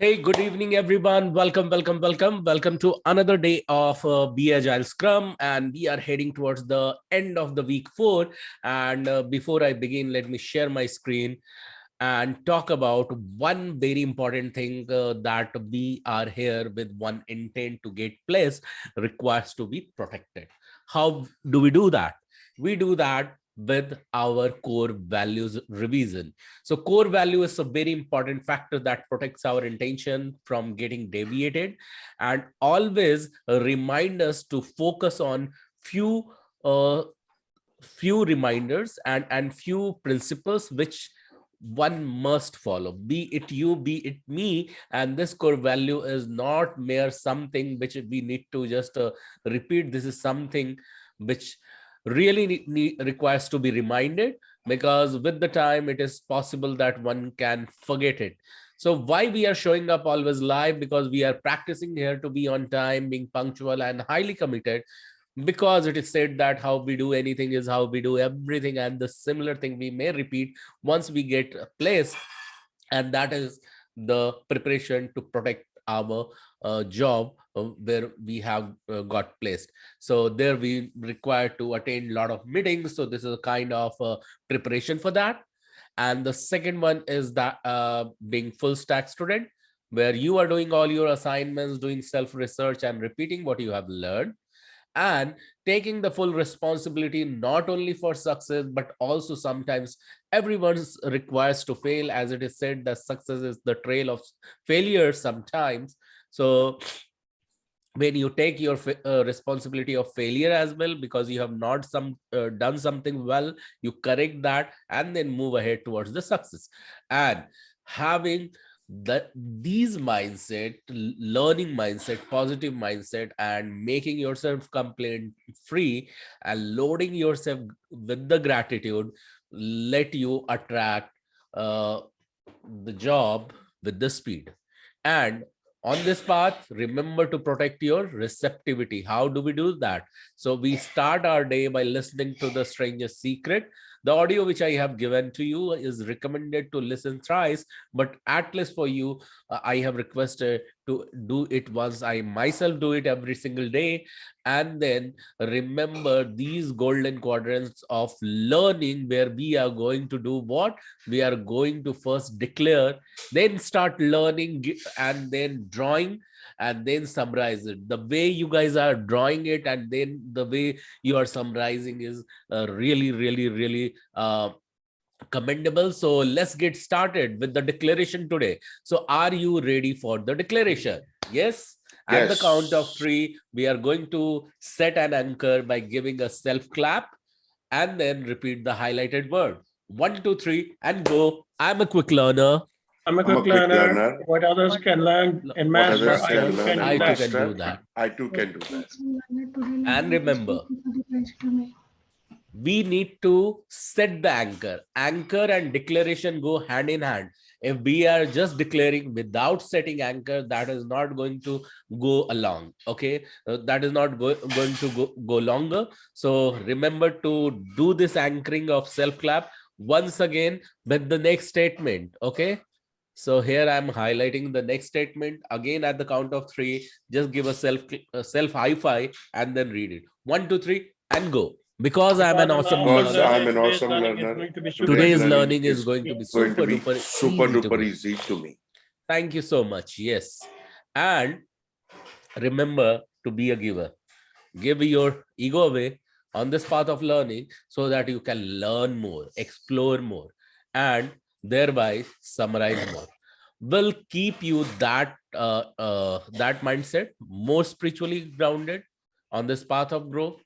Hey, good evening, everyone. Welcome to another day of Be Agile Scrum. And we are heading towards the end of the week 4. And before I begin, let me share my screen and talk about one very important thing that we are here with one intent to get placed requires to be protected. How do we do that? We do that with our core values revision. So core value is a very important factor that protects our intention from getting deviated and always remind us to focus on uh, few reminders and few principles which one must follow, be it you, be it me. And this core value is not mere something which we need to just repeat. This is something which really requires to be reminded, because with the time it is possible that one can forget it. So why we are showing up always live? Because we are practicing here to be on time, being punctual and highly committed, because it is said that how we do anything is how we do everything, and the similar thing we may repeat once we get a place, and that is the preparation to protect our job where we have got placed. So there we require to attend a lot of meetings, so this is a kind of preparation for that. And the second one is that being full stack student, where you are doing all your assignments, doing self research and repeating what you have learned, and taking the full responsibility not only for success but also sometimes everyone requires to fail, as it is said that success is the trail of failure sometimes. So when you take your responsibility of failure as well, because you have not done something well, you correct that and then move ahead towards the success. And having these mindset, learning mindset, positive mindset, and making yourself complaint free and loading yourself with the gratitude, let you attract uh, the job with the speed. And on this path, remember to protect your receptivity. How do we do that? So we start our day by listening to The Stranger's Secret. The audio which I have given to you is recommended to listen thrice, but at least for you, I have requested to do it once. I myself do it every single day. And then remember these golden quadrants of learning, where we are going to do what? We are going to first declare, then start learning, and then drawing, and then summarize it. The way you guys are drawing it and then the way you are summarizing is really commendable. So let's get started with the declaration today. So are you ready for the declaration? Yes. At the count of Yes. 3, we are going to set an anchor by giving a self clap and then repeat the highlighted word. 1, 2, 3, and go. I'm a quick learner. I'm a I'm a quick quick learner. learner. What others can learn and What master, others I can too learn can and do I too that. can do master, that. I too can do that. And remember, we need to set the anchor. Anchor and declaration go hand in hand. If we are just declaring without setting anchor, that is not going to go along. Okay, that is not going to go longer. So remember to do this anchoring of self clap once again with the next statement. Okay. So here I'm highlighting the next statement again at the count of 3. Just give a self high five and then read it. 1, 2, 3, and go. Because I'm an Because I'm an awesome awesome Because learner, I'm learner, an today's awesome learning is learner, going to be super today's today's easy. learning learning is is going to be going to super be duper super easy to duper me. easy to me. Thank you so much. Yes. And remember to be a giver. Give your ego away on this path of learning so that you can learn more, explore more, and thereby summarize more. Will keep you that mindset more spiritually grounded on this path of growth.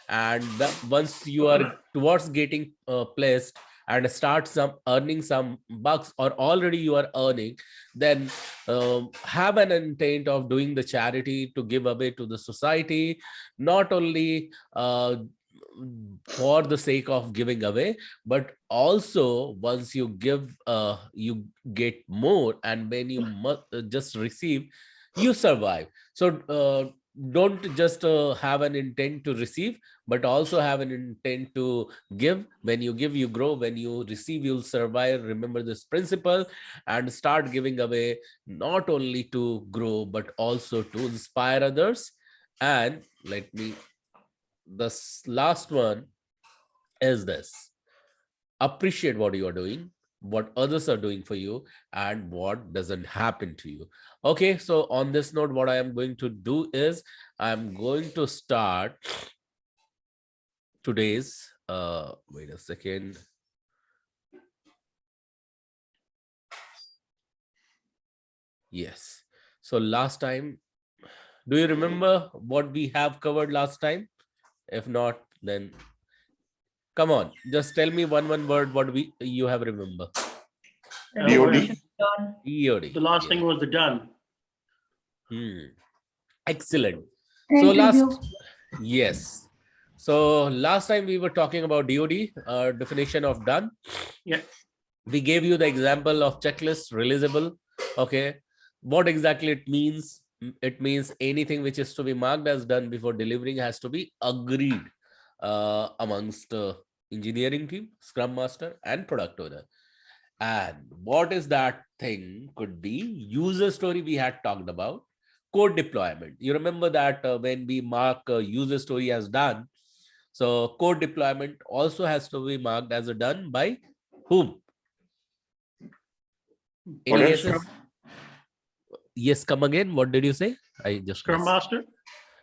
And once you are towards getting placed and start some earning some bucks, or already you are earning, then have an intent of doing the charity to give away to the society, not only for the sake of giving away, but also once you give, you get more, and when you just receive, you survive. So don't just have an intent to receive, but also have an intent to give. When you give, you grow. When you receive, you'll survive. Remember this principle and start giving away, not only to grow, but also to inspire others. And let me, last one is this: appreciate what you are doing, what others are doing for you, and what doesn't happen to you. Okay, so on this note, what I am going to do is I'm going to start today's wait a second. Yes, so last time, do you remember what we have covered last time? If not, then come on, just tell me one word what we you have remember. DOD. EOD. The last thing was the done. Excellent. Thank So you. yes. So last time we were talking about DOD, definition of done. Yeah. We gave you the example of checklist, releasable. Okay. What exactly it means? It means anything which is to be marked as done before delivering has to be agreed amongst engineering team, scrum master, and product owner. And what is that thing? Could be user story we had talked about, code deployment. You remember that when we mark user story as done, so code deployment also has to be marked as a done by whom? Any guesses? Yes, come again. What did you say? I just Scrum missed. Master?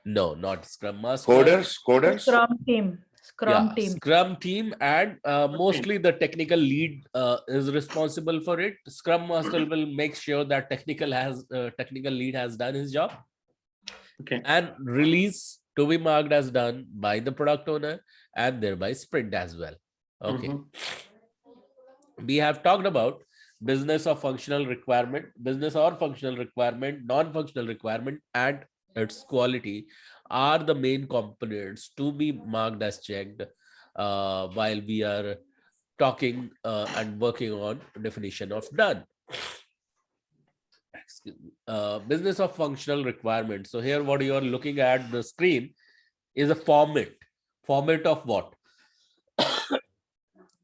No, not Scrum Master. Coders. Scrum team. Scrum team, and mostly the technical lead is responsible for it. Scrum Master will make sure that technical lead has done his job. Okay. And release to be marked as done by the product owner and thereby sprint as well. Okay. We have talked about business or functional requirement, non-functional requirement, and its quality are the main components to be marked as checked while we are talking and working on definition of done. Business of functional requirement. So here what you are looking at the screen is a format. Format of what?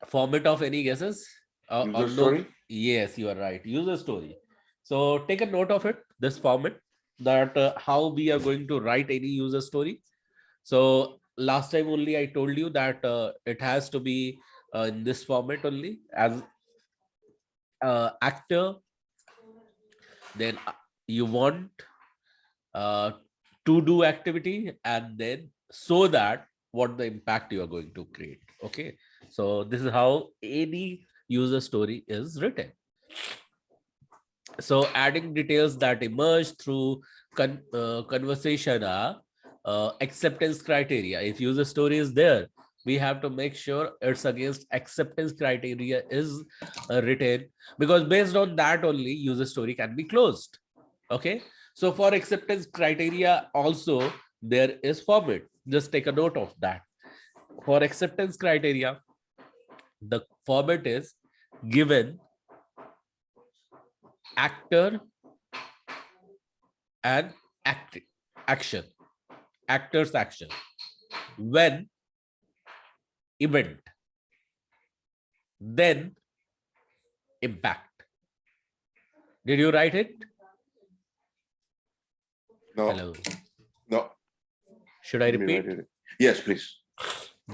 Format of any guesses? User story? Yes, you are right. User story. So take a note of it, this format, that how we are going to write any user story. So last time only I told you that it has to be in this format only, as actor. Then you want to do activity, and then so that what the impact you are going to create. Okay, so this is how any user story is written. So adding details that emerge through conversation are acceptance criteria. If user story is there, we have to make sure it's against acceptance criteria is written, because based on that only user story can be closed. Okay, so for acceptance criteria also there is format. Just take a note of that. For acceptance criteria, the format is given, actor, and action. Actor's action, when, event, then impact. Did you write it? No. Hello. No. Should I repeat? Yes, please.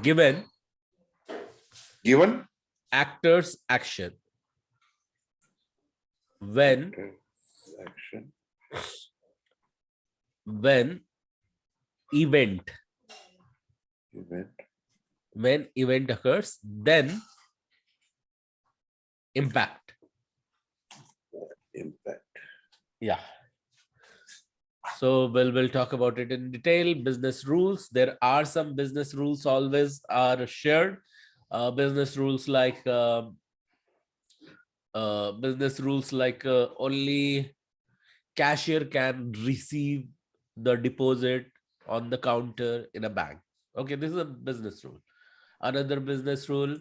Given, actor's action, when, action, when, event, when event occurs, then impact. Yeah. So we'll talk about it in detail. Business rules. There are some business rules always are shared. Business rules like only cashier can receive the deposit on the counter in a bank. Okay, this is a business rule. Another business rule: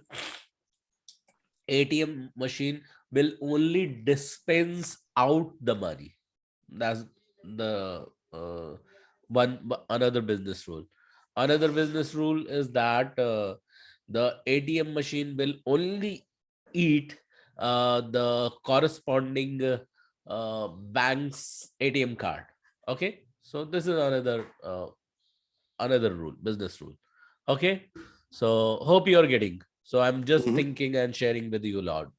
ATM machine will only dispense out the money. That's the Another business rule. Another business rule is that the ATM machine will only eat the corresponding bank's ATM card. Okay, so this is another rule, business rule. Okay, so hope you're getting. So I'm just thinking and sharing with you, Lord.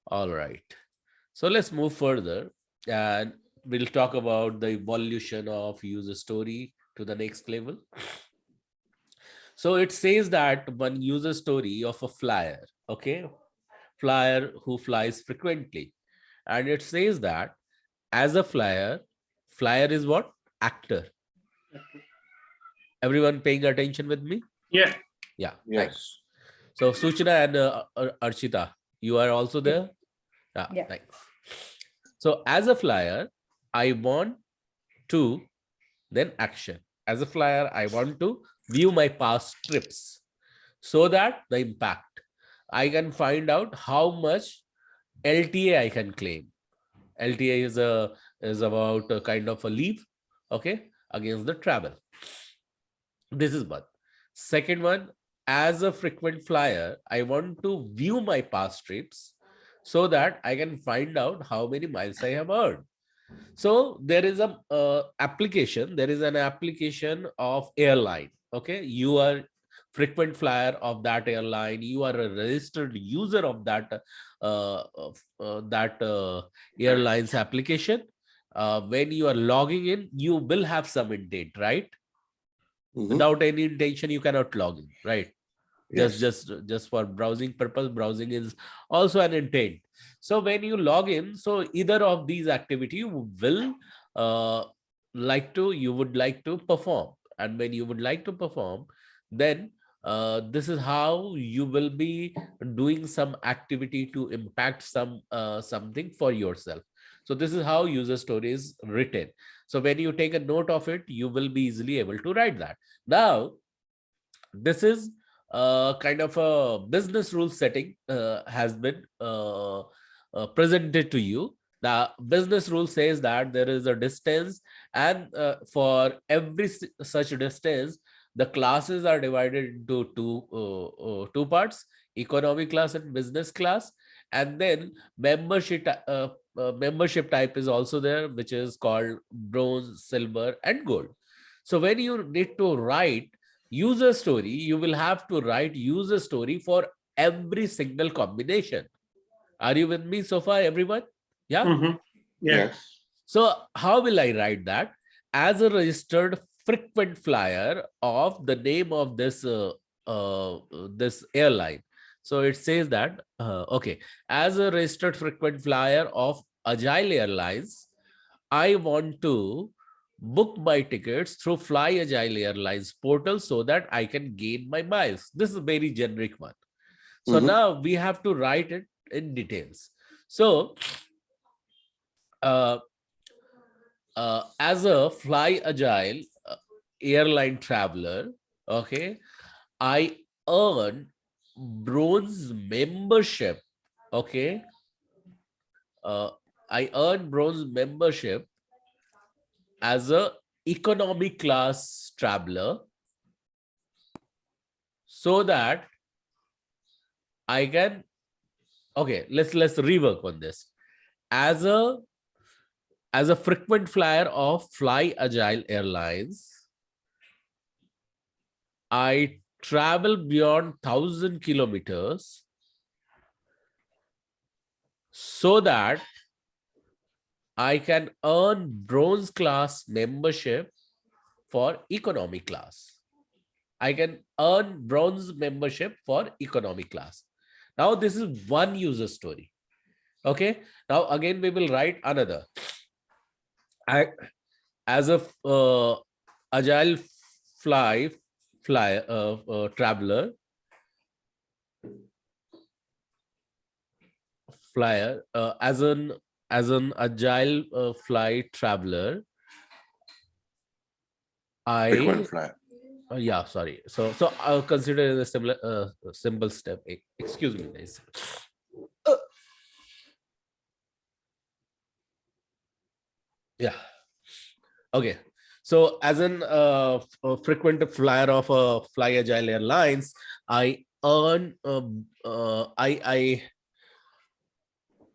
All right. So let's move further and we'll talk about the evolution of user story to the next level. So it says that one user story of a flyer, okay, flyer who flies frequently. And it says that as a flyer, flyer is what? Actor. Everyone paying attention with me? Yeah. Yeah. Yes. Thanks. So Suchana and Archita, you are also there? Yeah. Thanks. So as a flyer, I want to, then action. As a flyer, I want to view my past trips so that the impact, I can find out how much LTA I can claim. LTA is about a kind of a leave, okay, against the travel. This is one. Second one, as a frequent flyer, I want to view my past trips so that I can find out how many miles I have earned. So there is a application. There is an application of airline. Okay, you are frequent flyer of that airline. You are a registered user of that airlines application. When you are logging in, you will have some intent, right? Without any intention, you cannot log in, right? Yes. Just for browsing purpose, browsing is also an intent. So when you log in, so either of these activity you will you would like to perform, and when you would like to perform, then this is how you will be doing some activity to impact something for yourself. So this is how user story is written. So when you take a note of it, you will be easily able to write that. Now this is kind of a business rule setting has been presented to you. The business rule says that there is a distance, and for every such distance, the classes are divided into two parts: economy class and business class. And then membership type is also there, which is called bronze, silver, and gold. So when you need to write user story, you will have to write user story for every single combination. Are you with me so far, everyone? Yeah. Yeah. Yes. So how will I write that? As a registered frequent flyer of the name of this airline. So it says that okay, as a registered frequent flyer of Agile Airlines, I want to book my tickets through Fly Agile Airlines portal so that I can gain my miles. This is a very generic one. So now we have to write it in details. So as a Fly Agile airline traveler, okay, I earn bronze membership. Okay, I earn bronze membership as a economy class traveler so that I can, okay, let's rework on this. As a frequent flyer of Fly Agile Airlines, I travel beyond 1,000 kilometers so that I can earn bronze class membership for economy class. I can earn bronze membership for economy class. Now this is one user story. Okay. Now again, we will write another. As a agile traveler, flyer as an agile flight traveler, Frequent I flyer. yeah, sorry. So I'll consider it a similar simple step. Excuse me, guys. Yeah. Okay. So as a frequent flyer of Fly Agile Airlines, I earn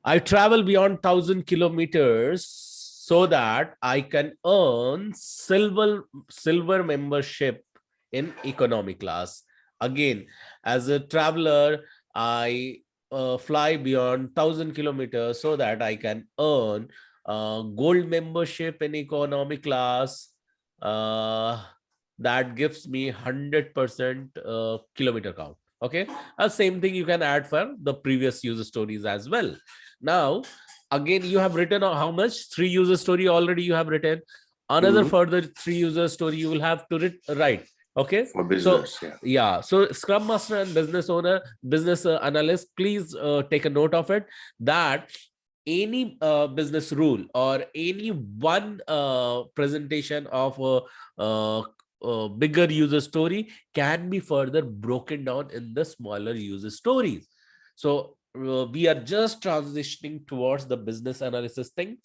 I travel beyond 1,000 kilometers so that I can earn silver membership in economy class. Again, as a traveler, I fly beyond 1,000 kilometers so that I can earn gold membership in economy class. That gives me 100% kilometer count. Okay, same thing you can add for the previous user stories as well. Now, again, you have written how much? 3 user story already you have written. Another further 3 user story you will have to write. Okay. For business, so, yeah. Yeah. So Scrum Master and business owner, business analyst, please take a note of it that any business rule or any one presentation of a bigger user story can be further broken down in the smaller user stories. So we are just transitioning towards the business analysis thing,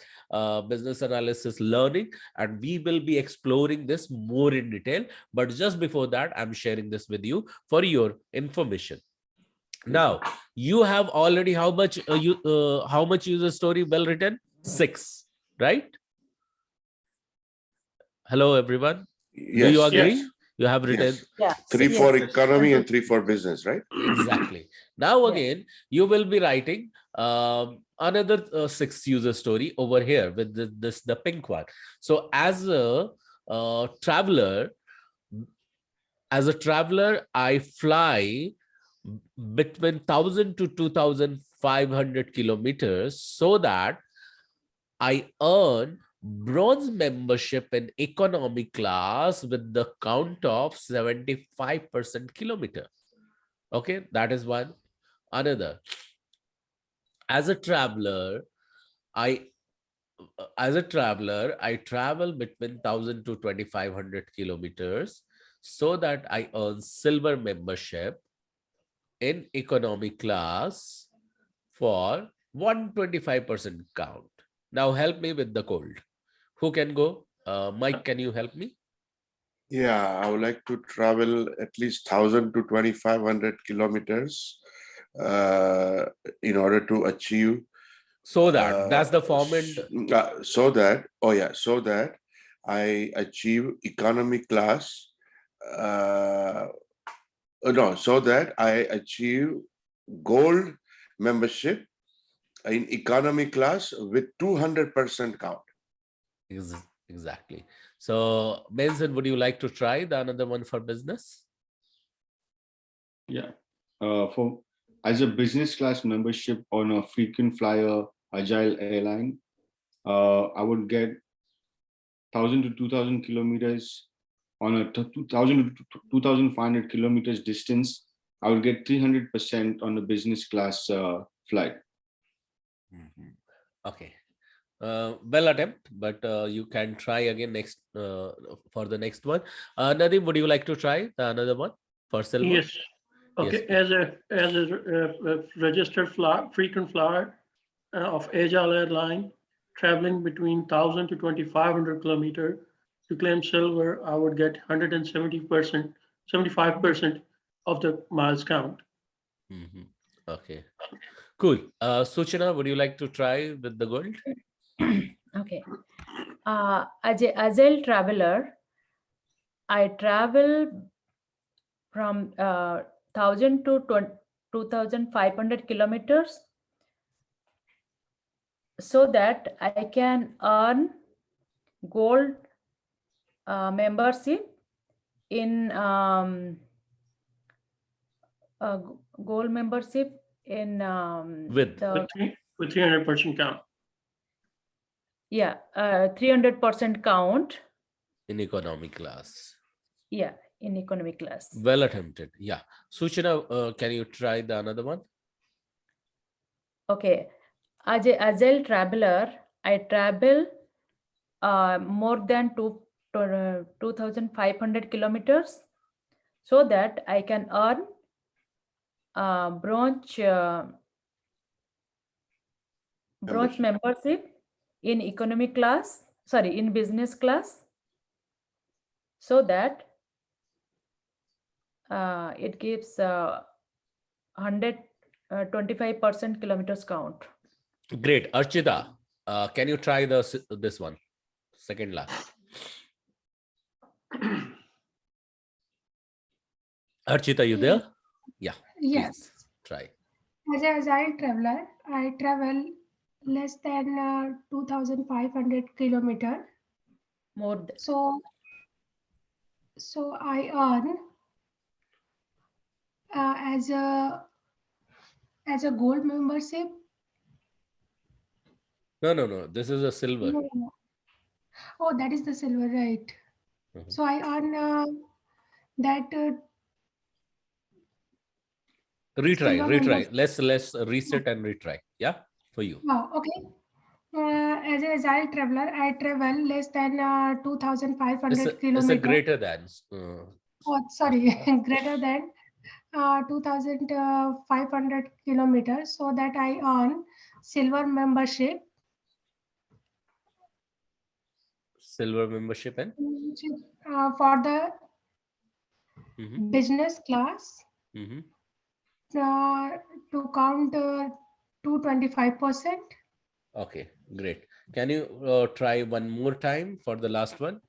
business analysis learning, and we will be exploring this more in detail. But just before that, I'm sharing this with you for your information. Now, you have already how much user story well written? 6, right? Hello, everyone. Yes. Do you agree? Yes. You have written Yeah. 3 Yes. for economy and 3 for business, right? exactly. Now Yeah. again, you will be writing another 6 user story over here with the pink one. So as a traveler, I fly between 1,000 to 2,500 kilometers so that I earn bronze membership in economy class with the count of 75% kilometer. Okay, that is one. Another, as a traveler, I travel between 1,000 to 2,500 kilometers so that I earn silver membership in economy class for 125% count. Now help me with the cold. Who can go? Mike, can you help me? Yeah, I would like to travel at least 1,000 to 2,500 kilometers in order to achieve. So that's the form and So that I achieve economy class. No, so that I achieve gold membership in economy class with 200% count. exactly. So Benson, would you like to try the another one for business? Yeah. For as a business class membership on a frequent flyer agile airline, I would get 1,000 to 2,000 kilometers on a 2,000 to 2,500 kilometers distance. I would get 300% on the business class flight. Okay. Well attempt, but you can try again next for the next one. Nadeem, would you like to try the another one for silver? Yes. Okay. Yes, as a registered frequent flyer of Agile Airline, traveling between 1,000 to 2,500 kilometer, to claim silver, I would get 170%, 75% of the miles count. Okay. Cool. Suchana, would you like to try with the gold? Okay. As a agile traveler, I travel from 1,000 to 2,500 kilometers so that I can earn gold membership in gold membership in With 300% count. yeah 300% count. in economy class. Yeah, in economy class. Well attempted. Yeah. Suchana, can you try the another one? Okay. As a agile traveler, I travel more than 2,500 kilometers so that I can earn bronze membership in economy class, sorry, in business class so that it gives 125% kilometers count. Great. Archita, can you try this one? Second last. Archita, you there? Yeah. Yes. Please try. As an agile traveler, I travel less than 2,500 kilometer. More than, So I earn as a gold membership. No. This is a silver. No. Oh, that is the silver, right? Mhm. So I earn that Retry. silver membership. Let's reset and retry. Yeah, for you. Oh, okay. As an agile traveler, I travel less than 2,500 It's a kilometers. greater than. Oh, sorry, greater than 2,500 kilometers, so that I earn silver membership. Silver membership and For the Mhm. business class Mhm. to count 225%. Okay, great. Can you try one more time for the last one?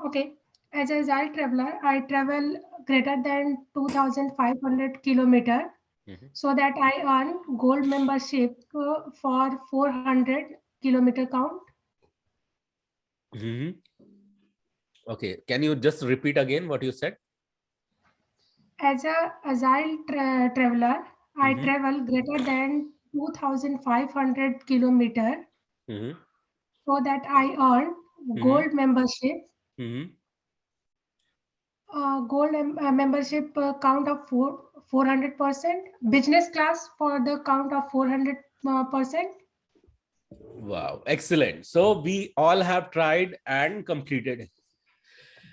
Okay. As a agile traveler, I travel greater than 2,500 kilometer, Mhm. so that I earn gold membership for 400 kilometer count. Mhm. Okay, can you just repeat again what you said? As a agile traveler, I Mhm. travel greater than 2,500 kilometer, Mhm. so that I earn gold membership. Mhm. Membership count of 400%. Business class for the count of 400%. Wow, excellent. So we all have tried and completed.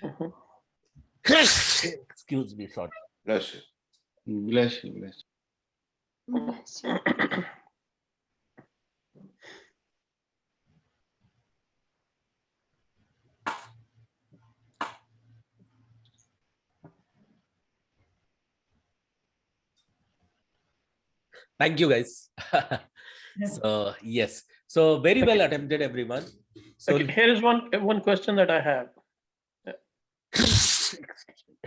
Mhm. Excuse me, sorry. Bless you. Bless you, bless you. Bless you. Thank you, guys. So yes, so very well attempted, everyone. So Okay, here is one question that I have.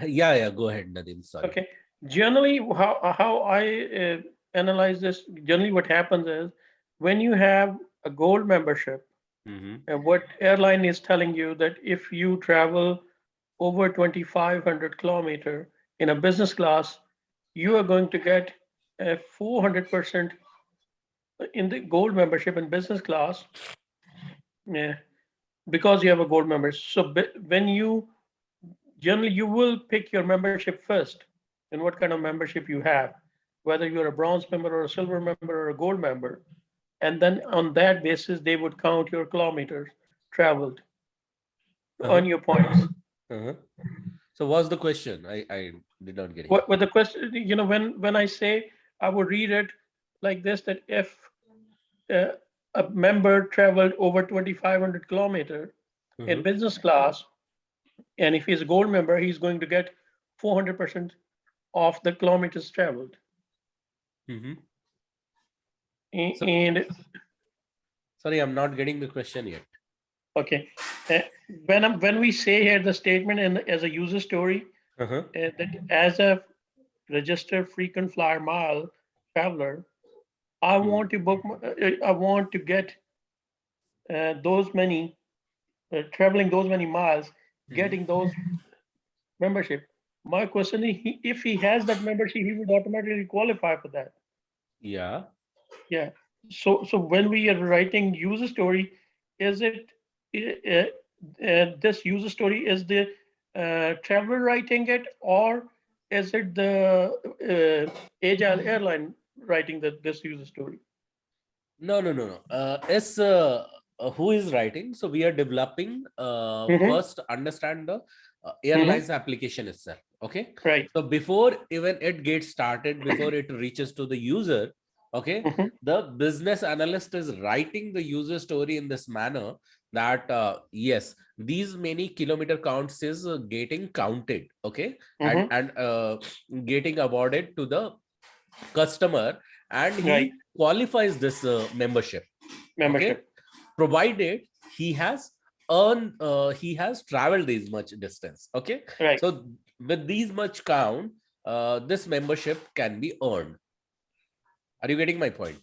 yeah, go ahead, Nadim. Sorry. Okay, generally, how I analyze this, generally what happens is when you have a gold membership, Mhm. and what airline is telling you that if you travel over 2,500 kilometer in a business class, you are going to get a 400% in the gold membership in business class, yeah, because you have a gold membership. So when you generally you will pick your membership first and what kind of membership you have, whether you're a bronze member or a silver member or a gold member, and then on that basis they would count your kilometers traveled on your points. Uh-huh. So what's the question? I did not get it. What the question, when I say, I would read it like this, that if uh, a member traveled over 2,500 kilometer in Mhm. business class, and if he's a gold member, he's going to get 400% of the kilometers traveled. Mhm. So, And sorry, I'm not getting the question yet. okay, uh, when we say here the statement as a user story, Uh-huh. that as a registered frequent flyer mile traveler, I want to book. I want to get those many traveling those many miles, getting those membership. My question is, if he has that membership, he would automatically qualify for that. Yeah. Yeah. So when we are writing user story, is it this user story is the traveler writing it, or is it the agile airline writing this user story? No. It's who is writing. So we are developing Mhm. first understand the airlines application itself. Okay. Right. So before even it gets started, before it reaches to the user, okay, Mhm. the business analyst is writing the user story in this manner that yes, these many kilometer counts is getting counted, okay, and getting awarded to the customer, and he Right. qualifies this membership, okay, Membership. provided he has he has traveled this much distance, okay. Right. So with these much count, this membership can be earned. Are you getting my point?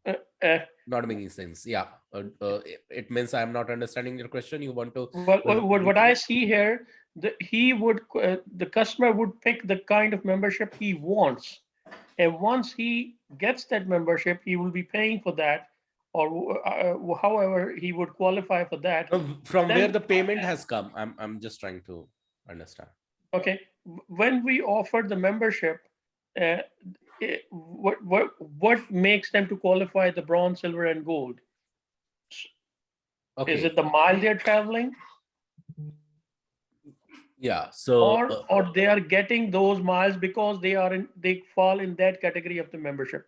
Uh, uh, Not making sense. Yeah. It means I'm not understanding your question. You want to well, what I see here, the customer would pick the kind of membership he wants, and once he gets that membership, he will be paying for that, or however he would qualify for that. from where Then, the payment has come? I'm just trying to understand. okay, when we offer the membership, uh, what makes them to qualify the bronze, silver, and gold? Is Okay. it the mile they're traveling, Yeah. So or they are getting those miles because they fall in that category of the membership?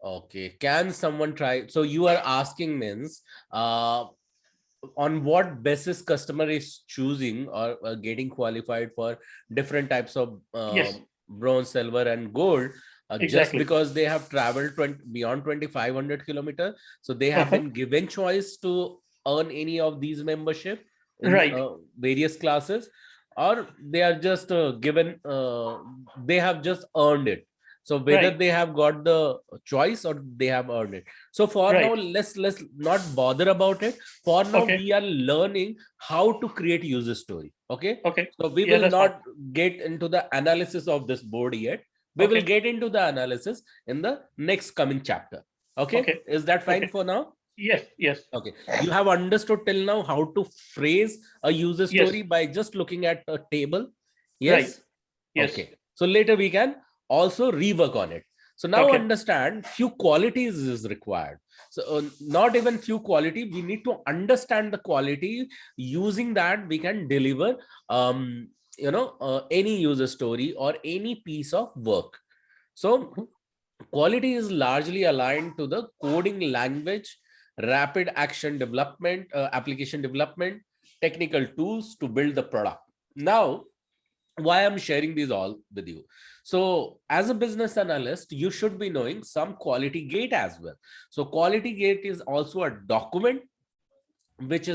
okay. Can someone try? So you are asking means on what basis customer is choosing or getting qualified for different types of Yes, bronze, silver, and gold, just exactly. because they have traveled beyond 2500 kilometers, so they have Uh-huh. been given choice to earn any of these membership in Right, various classes, or they are just given they have just earned it. So whether right, they have got the choice or they have earned it. So for now, right. let's not bother about it. For now, Okay, we are learning how to create user story, okay. okay. So we Yeah, will that's fine. not get into the analysis of this board yet. We will Okay, get into the analysis in the next coming chapter, okay. okay, Is that fine okay. for now? Yes, yes, Okay, you have understood till now how to phrase a user yes. story by just looking at a table. Right. Yes. Yes. Okay, so later we can also rework on it. So now Okay. understand few qualities is required. So not even few quality, we need to understand the quality. Using that, we can deliver any user story or any piece of work. So Mhm. quality is largely aligned to the coding language, rapid action development, application development, technical tools to build the product. Now, why I'm sharing these all with you. So, as a business analyst, you should be knowing some quality gate as well. So, quality gate is also a document which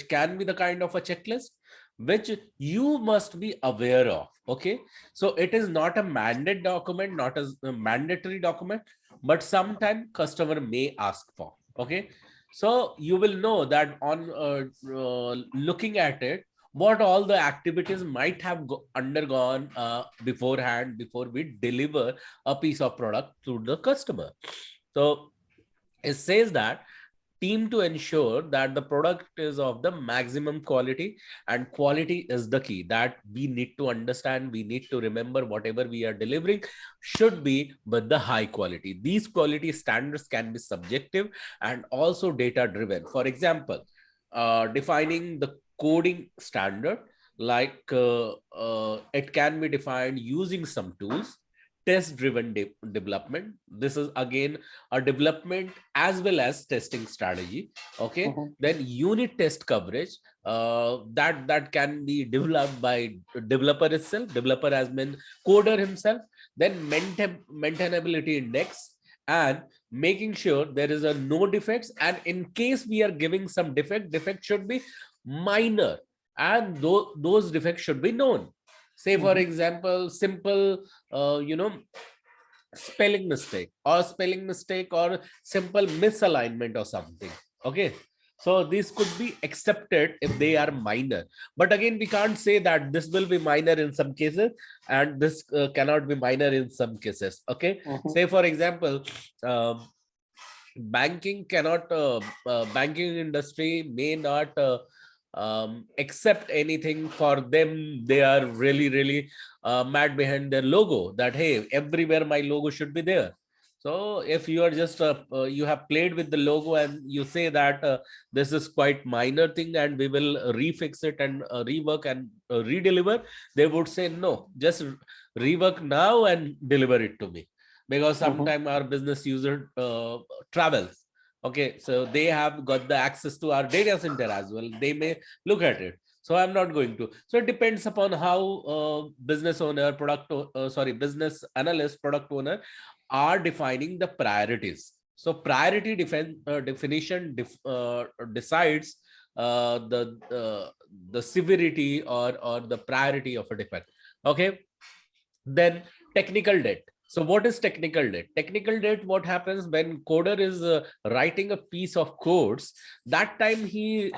can be the kind of a checklist which you must be aware of, okay. So it is not a mandate document, not as a mandatory document, but sometime customer may ask for, okay. So you will know that on looking at it, what all the activities might have undergone beforehand before we deliver a piece of product to the customer. So it says that team to ensure that the product is of the maximum quality, and quality is the key that we need to understand. We need to remember whatever we are delivering should be with the high quality. These quality standards can be subjective and also data driven. For example, defining the coding standard, like it can be defined using some tools. Test driven development, this is again a development as well as testing strategy, okay. Mhm. Then unit test coverage, that can be developed by developer itself, developer has been coder himself. Then maintainability index, and making sure there is a no defects, and in case we are giving some defect should be minor, and those defects should be known. Say for Mhm. example, simple spelling mistake or simple misalignment or something, okay. So these could be accepted if they are minor, but again we can't say that this will be minor in some cases and this cannot be minor in some cases, okay. Mhm. Say for example, um, banking industry may not accept anything. For them, they are really mad behind their logo, that hey, everywhere my logo should be there. So if you are just you have played with the logo and you say that this is quite minor thing and we will refix it and rework and redeliver, they would say no, just rework now and deliver it to me, because Mhm. sometime our business user travels. Okay, so they have got the access to our data center as well. They may look at it. So I'm not going to. So it depends upon how business owner, business analyst, product owner are defining the priorities. So priority definition decides the severity or the priority of a defect. Okay, then technical debt. So what is technical debt? Technical debt, what happens when coder is writing a piece of codes, that time he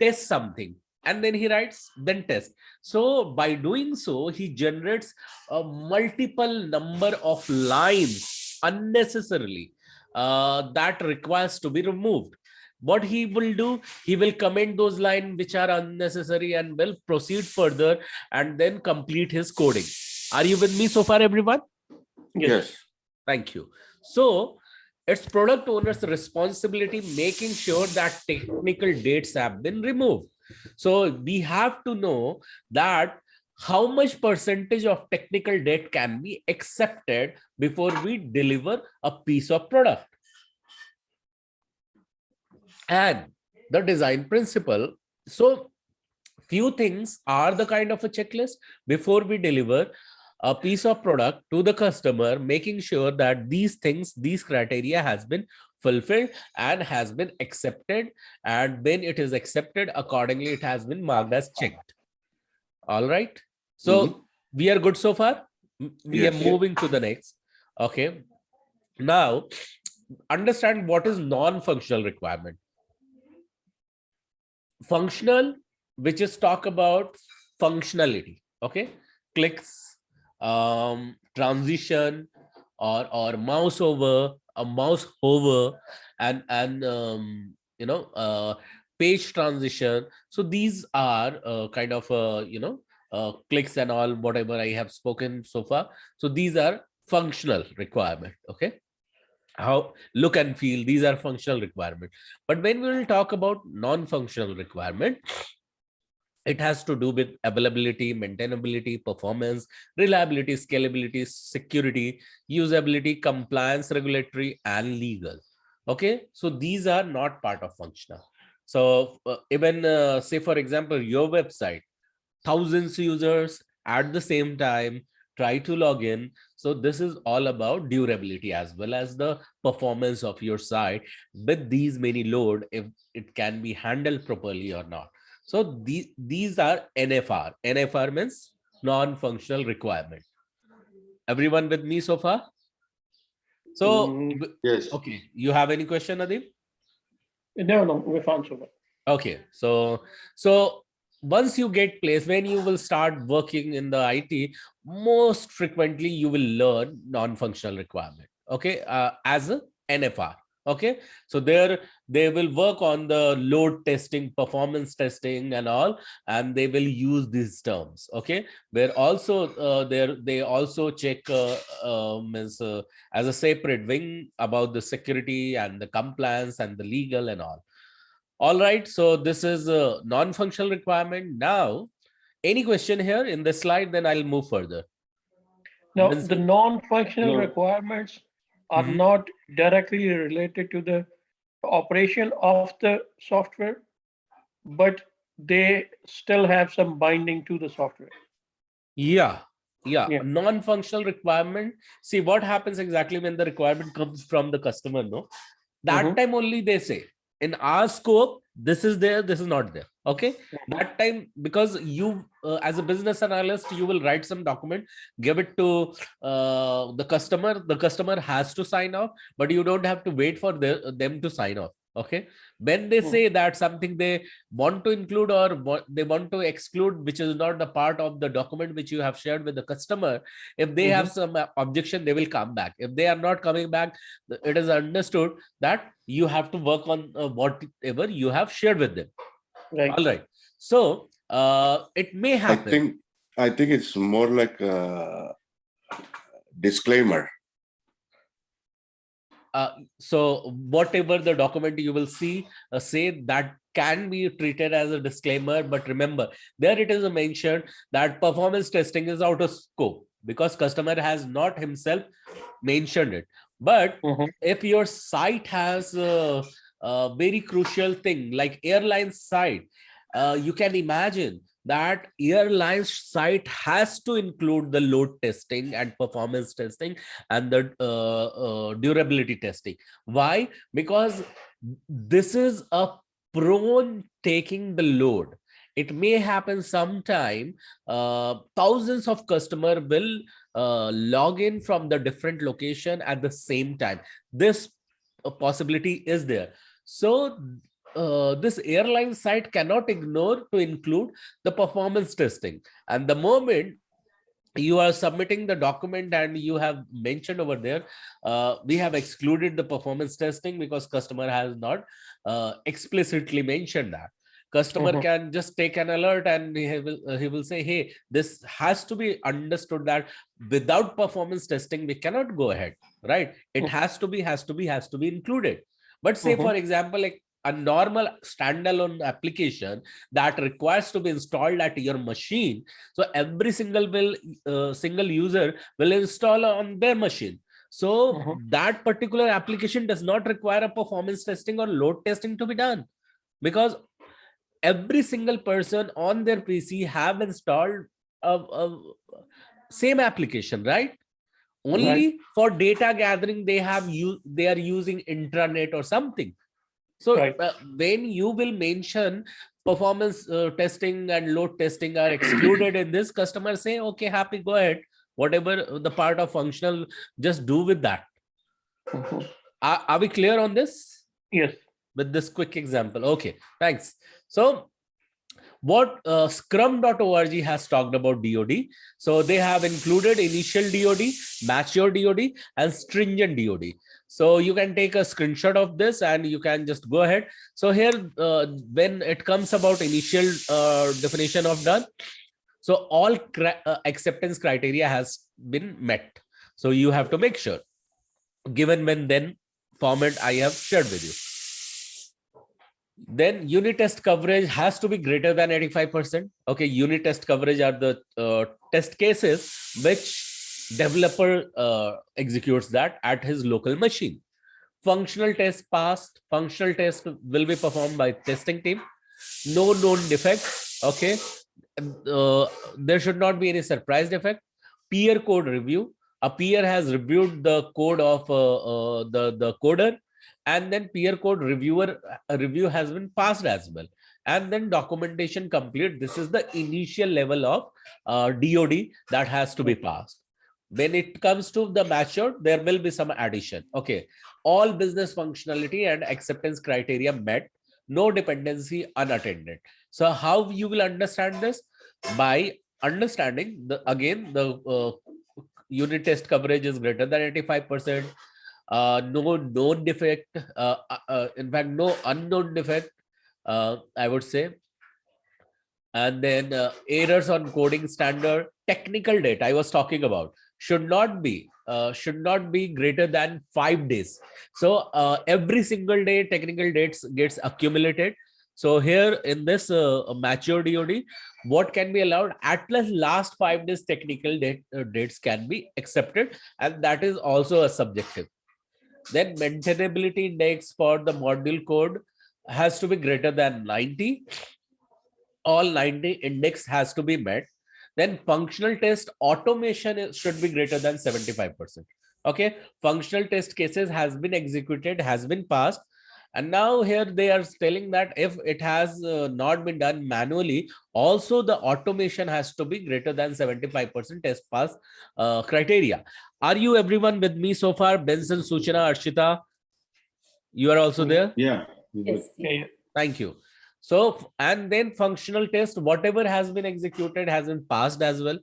tests something and then he writes, then test. So by doing so, he generates a multiple number of lines unnecessarily that requires to be removed. What he will do, he will comment those lines which are unnecessary and will proceed further and then complete his coding. Are you with me so far, everyone? Yes. Thank you. So it's product owner's responsibility making sure that technical dates have been removed. So we have to know that how much percentage of technical debt can be accepted before we deliver a piece of product. And the design principle. So few things are the kind of a checklist before we deliver a piece of product to the customer, making sure that these things, these criteria has been fulfilled and has been accepted, and when it is accepted, accordingly it has been marked as checked. All right, so we are good so far. We Yes. are moving to the next. Okay, now understand what is non-functional requirement. Functional, which is talk about functionality. Okay, clicks, transition, or mouse over, a mouse hover, and page transition. So these are kind of clicks and all, whatever I have spoken so far. So these are functional requirement. Okay, how look and feel, these are functional requirement. But when we will talk about non-functional requirement, it has to do with availability, maintainability, performance, reliability, scalability, security, usability, compliance, regulatory, and legal. Okay, so these are not part of functional. So even say for example, your website, thousands users at the same time try to log in. So this is all about durability as well as the performance of your site with these many load, if it can be handled properly or not. So these are NFR. NFR means non-functional requirement. Everyone with me so far? So Yes. okay, you have any question, Nadeem? No, we're fine so far. Okay, so once you get placed, when you will start working in the IT, most frequently you will learn non-functional requirement. Okay, as a NFR. Okay, so there they will work on the load testing, performance testing, and all, and they will use these terms. Okay, where also they also check as a separate wing about the security and the compliance and the legal and all. All right, so this is a non-functional requirement. Now, any question here in this slide, then I'll move further. Now, Means- the non-functional No. requirements are Mhm. not directly related to the operation of the software, but they still have some binding to the software. Yeah. Yeah. Non-functional requirement. See what happens exactly when the requirement comes from the customer, no? That time only they say, in our scope, this is there, this is not there. Okay, that time, because you as a business analyst, you will write some document, give it to the customer has to sign off, but you don't have to wait for them to sign off. Okay, when they say that something they want to include or they want to exclude, which is not the part of the document which you have shared with the customer, if they have some objection, they will come back. If they are not coming back, it is understood that you have to work on whatever you have shared with them. Right. All right, so it may happen. I think it's more like a disclaimer. So whatever the document you will see say, that can be treated as a disclaimer, but remember, there it is mentioned that performance testing is out of scope because customer has not himself mentioned it. But Mhm. if your site has a very crucial thing like airline site, you can imagine that airline site has to include the load testing and performance testing and the durability testing. Why? Because this is a prone taking the load. It may happen sometime thousands of customer will log in from the different location at the same time. This possibility is there. So this airline site cannot ignore to include the performance testing. And the moment you are submitting the document and you have mentioned over there, we have excluded the performance testing because customer has not explicitly mentioned that. Customer Mhm. can just take an alert and he will say, hey, this has to be understood that without performance testing we cannot go ahead, right? It has to be included. But say for example, like a normal standalone application that requires to be installed at your machine, so every single user will install on their machine. So Mhm. that particular application does not require a performance testing or load testing to be done, because every single person on their PC have installed a same application, right? Right. Only for data gathering they are using intranet or something. So Right. when you will mention performance testing and load testing are excluded in this, customers say, okay, happy, go ahead. Whatever the part of functional, just do with that. Mhm. Are we clear on this? Yes. With this quick example. Okay, thanks. So what scrum.org has talked about DoD. So they have included initial DoD, mature DoD, and stringent DoD. So you can take a screenshot of this and you can just go ahead. So here, when it comes about initial definition of done, so all acceptance criteria has been met. So you have to make sure, given when then format I have shared with you. Then unit test coverage has to be greater than 85%. Okay, unit test coverage are the test cases which developer executes that at his local machine. Functional test passed. Functional test will be performed by testing team. No known defect. Okay, there should not be any surprise defect. Peer code review. A peer has reviewed the code of the coder, and then peer code reviewer review has been passed as well. And then documentation complete. This is the initial level of DoD that has to be passed. When it comes to the mature, there will be some addition. Okay, all business functionality and acceptance criteria met. No dependency unattended. So how you will understand this? By understanding the again the unit test coverage is greater than 85%. No known defect. In fact, no unknown defect. I would say. And then errors on coding standard, technical debt I was talking about should not be greater than 5 days. So every single day technical dates gets accumulated. So here in this mature DoD, what can be allowed? At least last 5 days technical dates can be accepted, and that is also a subjective. Then maintainability index for the module code has to be greater than 90. All 90 index has to be met. Then functional test automation should be greater than 75%. Okay, functional test cases has been executed, has been passed. And now here they are telling that if it has not been done manually, also the automation has to be greater than 75% test pass criteria. Are you everyone with me so far? Benson, Suchana, Arshita, you are also there? Yeah. Yes. Yeah. Thank you. So, and then functional test, whatever has been executed has been passed as well.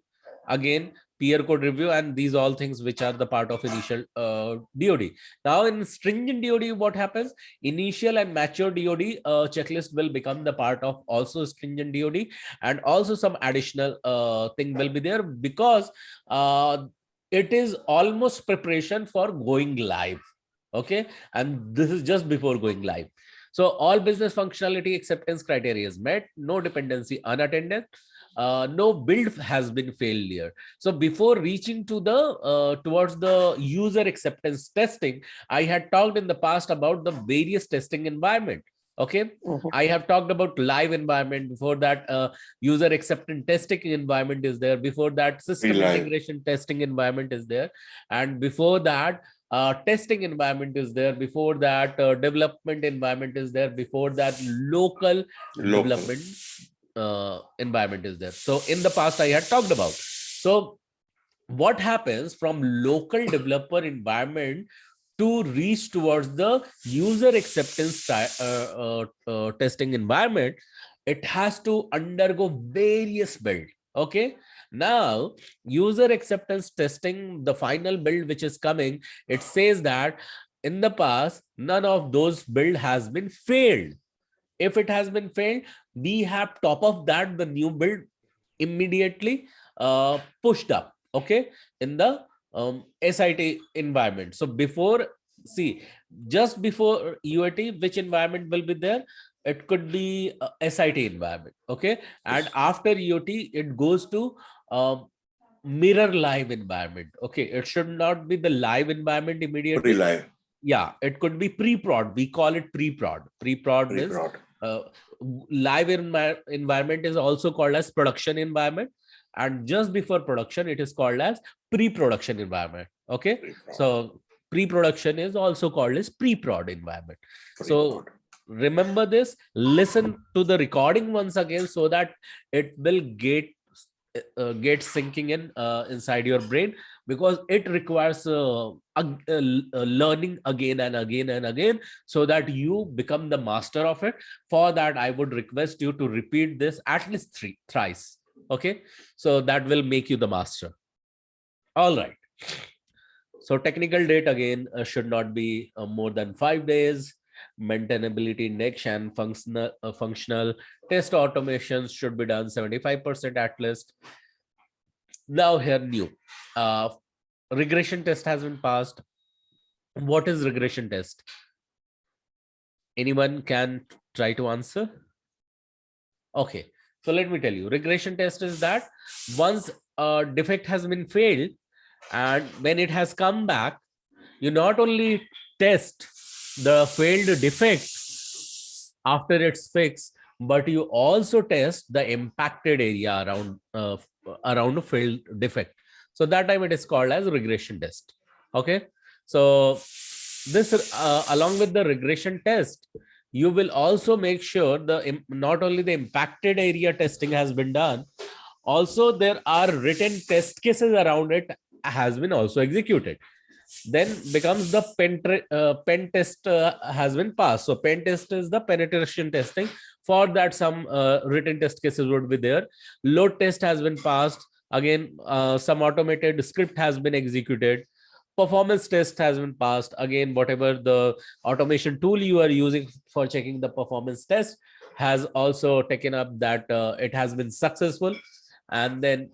Again, peer code review and these all things which are the part of initial DoD. Now in stringent DoD, what happens? Initial and mature DoD checklist will become the part of also stringent DoD, and also some additional thing will be there because it is almost preparation for going live. Okay, and this is just before going live. So all business functionality acceptance criteria is met, no dependency unattended. no build has been failure. So before reaching to the towards the user acceptance testing, I had talked in the past about the various testing environment. Okay, I have talked about live environment. Before that, user acceptance testing environment is there. Before that, system integration testing environment is there. And before that, testing environment is there. Before that, development environment is there. Before that, local development environment is there. So in the past, I had talked about. So what happens from local developer environment to reach towards the user acceptance testing environment, it has to undergo various build. Okay, now user acceptance testing, the final build which is coming, it says that in the past none of those build has been failed. If it has been failed, we have top of that the new build immediately pushed up, okay, in the SIT environment. So before, see, just before UAT, which environment will be there? It could be SIT environment, okay, and after UAT, it goes to mirror live environment. Okay, it should not be the live environment immediately. Pre-live. Yeah, it could be pre-prod. We call it pre-prod. Pre-prod means live environment is also called as production environment, and just before production it is called as pre-production environment. Okay, so pre-production is also called as pre-prod environment. So remember this, listen to the recording once again so that it will get sinking in inside your brain, because it requires learning again and again and again so that you become the master of it. For that, I would request you to repeat this at least thrice. Okay, so that will make you the master. All right. So technical date again should not be more than 5 days. Maintainability index and functional test automations should be done 75% at least. Now here new regression test has been passed. What is regression test? Anyone can try to answer? Okay, so let me tell you, regression test is that once a defect has been failed and when it has come back, you not only test the failed defect after it's fixed, but you also test the impacted area around a failed defect. So that time it is called as regression test. Okay, so this along with the regression test, you will also make sure not only the impacted area testing has been done, also there are written test cases around it has been also executed. Then becomes the pen test has been passed. So pen test is the penetration testing. For that, some written test cases would be there. Load test has been passed. Again, some automated script has been executed. Performance test has been passed. Again, whatever the automation tool you are using for checking the performance test has also taken up that it has been successful. And then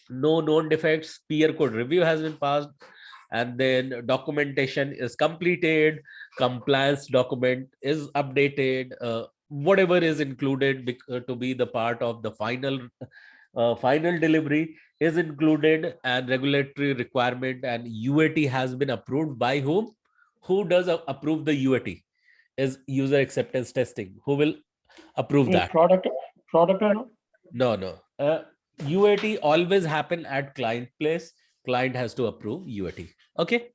no known defects, peer code review has been passed. And then documentation is completed, compliance document is updated, whatever is included to be the part of the final delivery is included, and regulatory requirement and UAT has been approved by whom? Who does approve the UAT? Is user acceptance testing. Who will approve that? Product owner? No. UAT always happen at client place. Client has to approve UAT. Okay.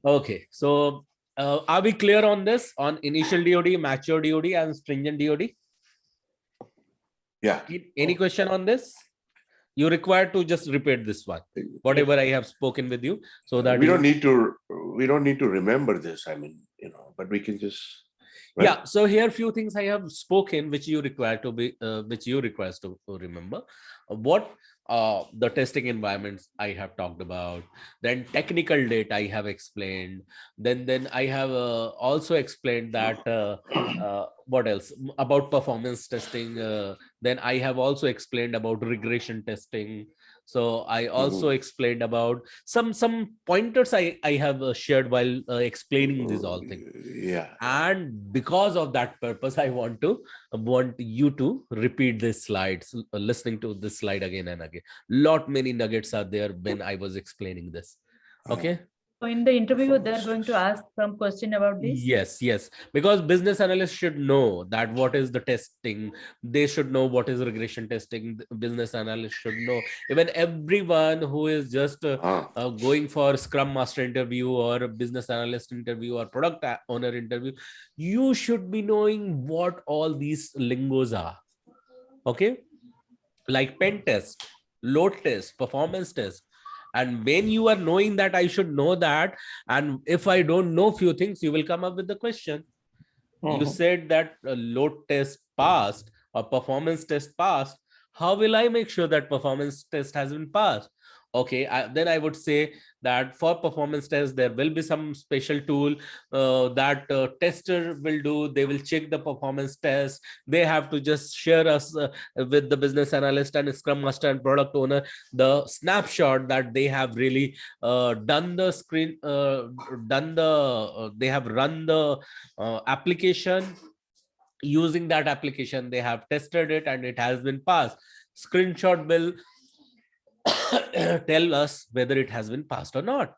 Okay. So are we clear on this, on initial DOD, mature DOD, and stringent DOD? Yeah. Any question on this? You require to just repeat this one, whatever I have spoken with you, so that we don't need to remember this. I mean, but we can just. Right? Yeah. So here few things I have spoken which you require to be which you requires to remember. What the testing environments I have talked about, then technical data I have explained, then I have also explained that what else about performance testing, then I have also explained about regression testing, So I also explained about some pointers I have shared while explaining these all things. Yeah. And because of that purpose, I want you to repeat this slides, listening to this slide again and again. Lot many nuggets are there when I was explaining this. Okay. So in the interview, they're going to ask some question about this. Yes, because business analysts should know that what is the testing. They should know what is regression testing. The business analysts should know. Even everyone who is just going for Scrum Master interview or a business analyst interview or product owner interview, you should be knowing what all these lingos are. Okay, like pen test, load test, performance test. And when you are knowing that I should know that, and if I don't know few things, you will come up with the question. You said that a load test passed or performance test passed. How will I make sure that performance test has been passed? Okay, then I would say that for performance test, there will be some special tool that tester will do. They will check the performance test. They have to just share us with the business analyst and Scrum Master and product owner the snapshot that they have really done the screen, they have run the application. Using that application, they have tested it and it has been passed. Screenshot will tell us whether it has been passed or not.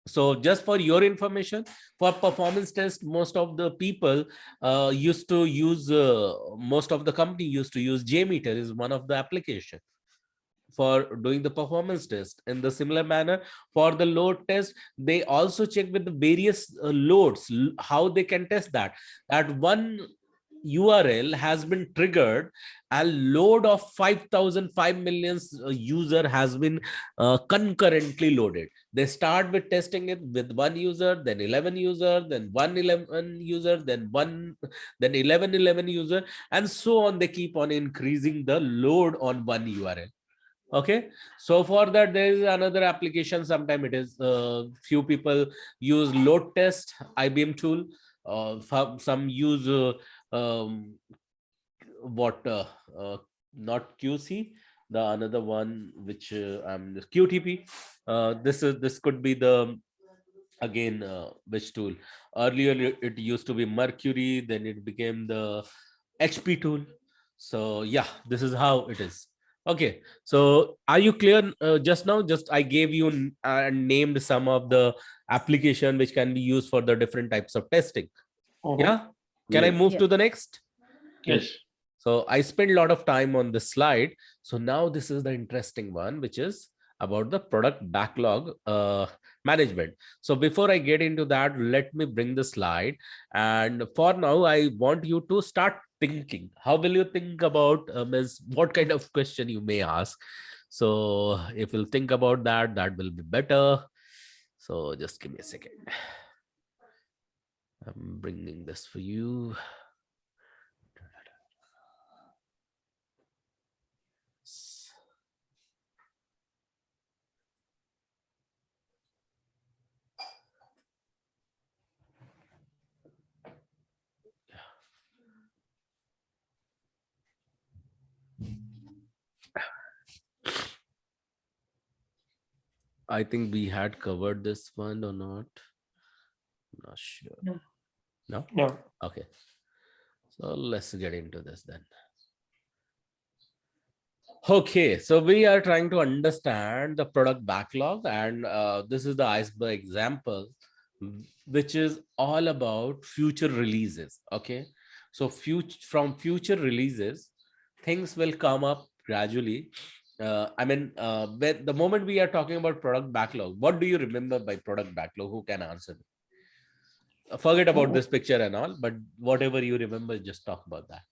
So just for your information, for performance test, most of the people used to use, most of the company used to use JMeter is one of the application for doing the performance test. In the similar manner, for the load test, they also check with the various loads, how they can test that one URL has been triggered, a load of 5,005 million user has been concurrently loaded. They start with testing it with one user, then 11 user, then 111 user, then 11 user, and so on. They keep on increasing the load on one URL. Okay, so for that there is another application. Sometimes it is few people use load test IBM tool, some use what not QC, the another one which QTP. This could be the again which tool. Earlier it used to be Mercury, then it became the HP tool. So yeah, this is how it is. Okay, so are you clear? Just now, just I gave you named some of the application which can be used for the different types of testing. Yeah, can I move to the next? Yes. So I spent a lot of time on this slide. So now this is the interesting one, which is about the product backlog management. So before I get into that, let me bring the slide. And for now, I want you to start thinking. How will you think about what kind of question you may ask? So if you'll think about that, that will be better. So just give me a second. I'm bringing this for you. I think we had covered this one or not. I'm not sure. No. No? No. Okay. So let's get into this then. Okay, so we are trying to understand the product backlog, and this is the iceberg example, which is all about future releases. Okay, so from future releases, things will come up gradually. When the moment we are talking about product backlog, what do you remember by product backlog? Who can answer me? Forget about this picture and all, but whatever you remember, just talk about that.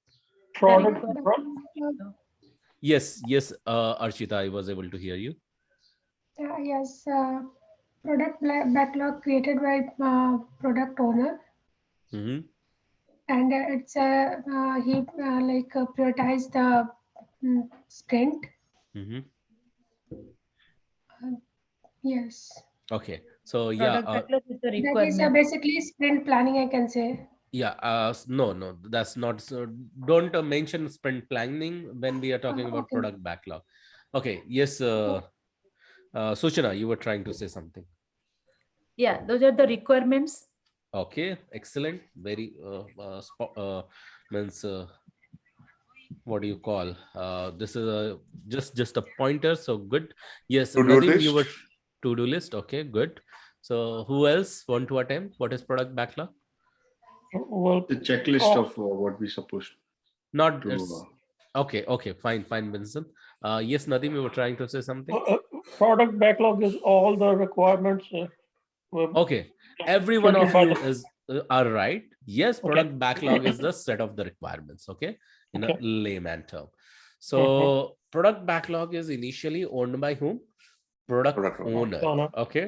Product. Yes, Archita, I was able to hear you. Yes, product backlog created by product owner. Mm-hmm. And it's he prioritize the sprint. Mm-hmm. Yes. Okay, so yeah, Product backlog is the That is requirement. basically sprint planning, I can say. yeah. No, that's not. So don't mention sprint planning when we are talking about Okay. product backlog. Okay. Yes. Suchana, you were trying to say something. Yeah, those are the requirements. Okay. Excellent. Very means what do you call? This is a just a pointer. So good. Yes. To-do Nadim, you list. were to-do list. Okay. Good. So who else want to attempt? What is product backlog? Well, The checklist oh, of what we supposed Not to. it's okay. Okay. Fine. Fine, Vincent. Yes, Nadim, you were trying to say something. product backlog is all the requirements Okay, every one filtered of by you the. is are right. Yes, Okay. product backlog is the set of the requirements. Okay, in a Okay. layman term. So Mhm. product backlog is initially owned by whom? Product Product owner. owner. Owner. Okay,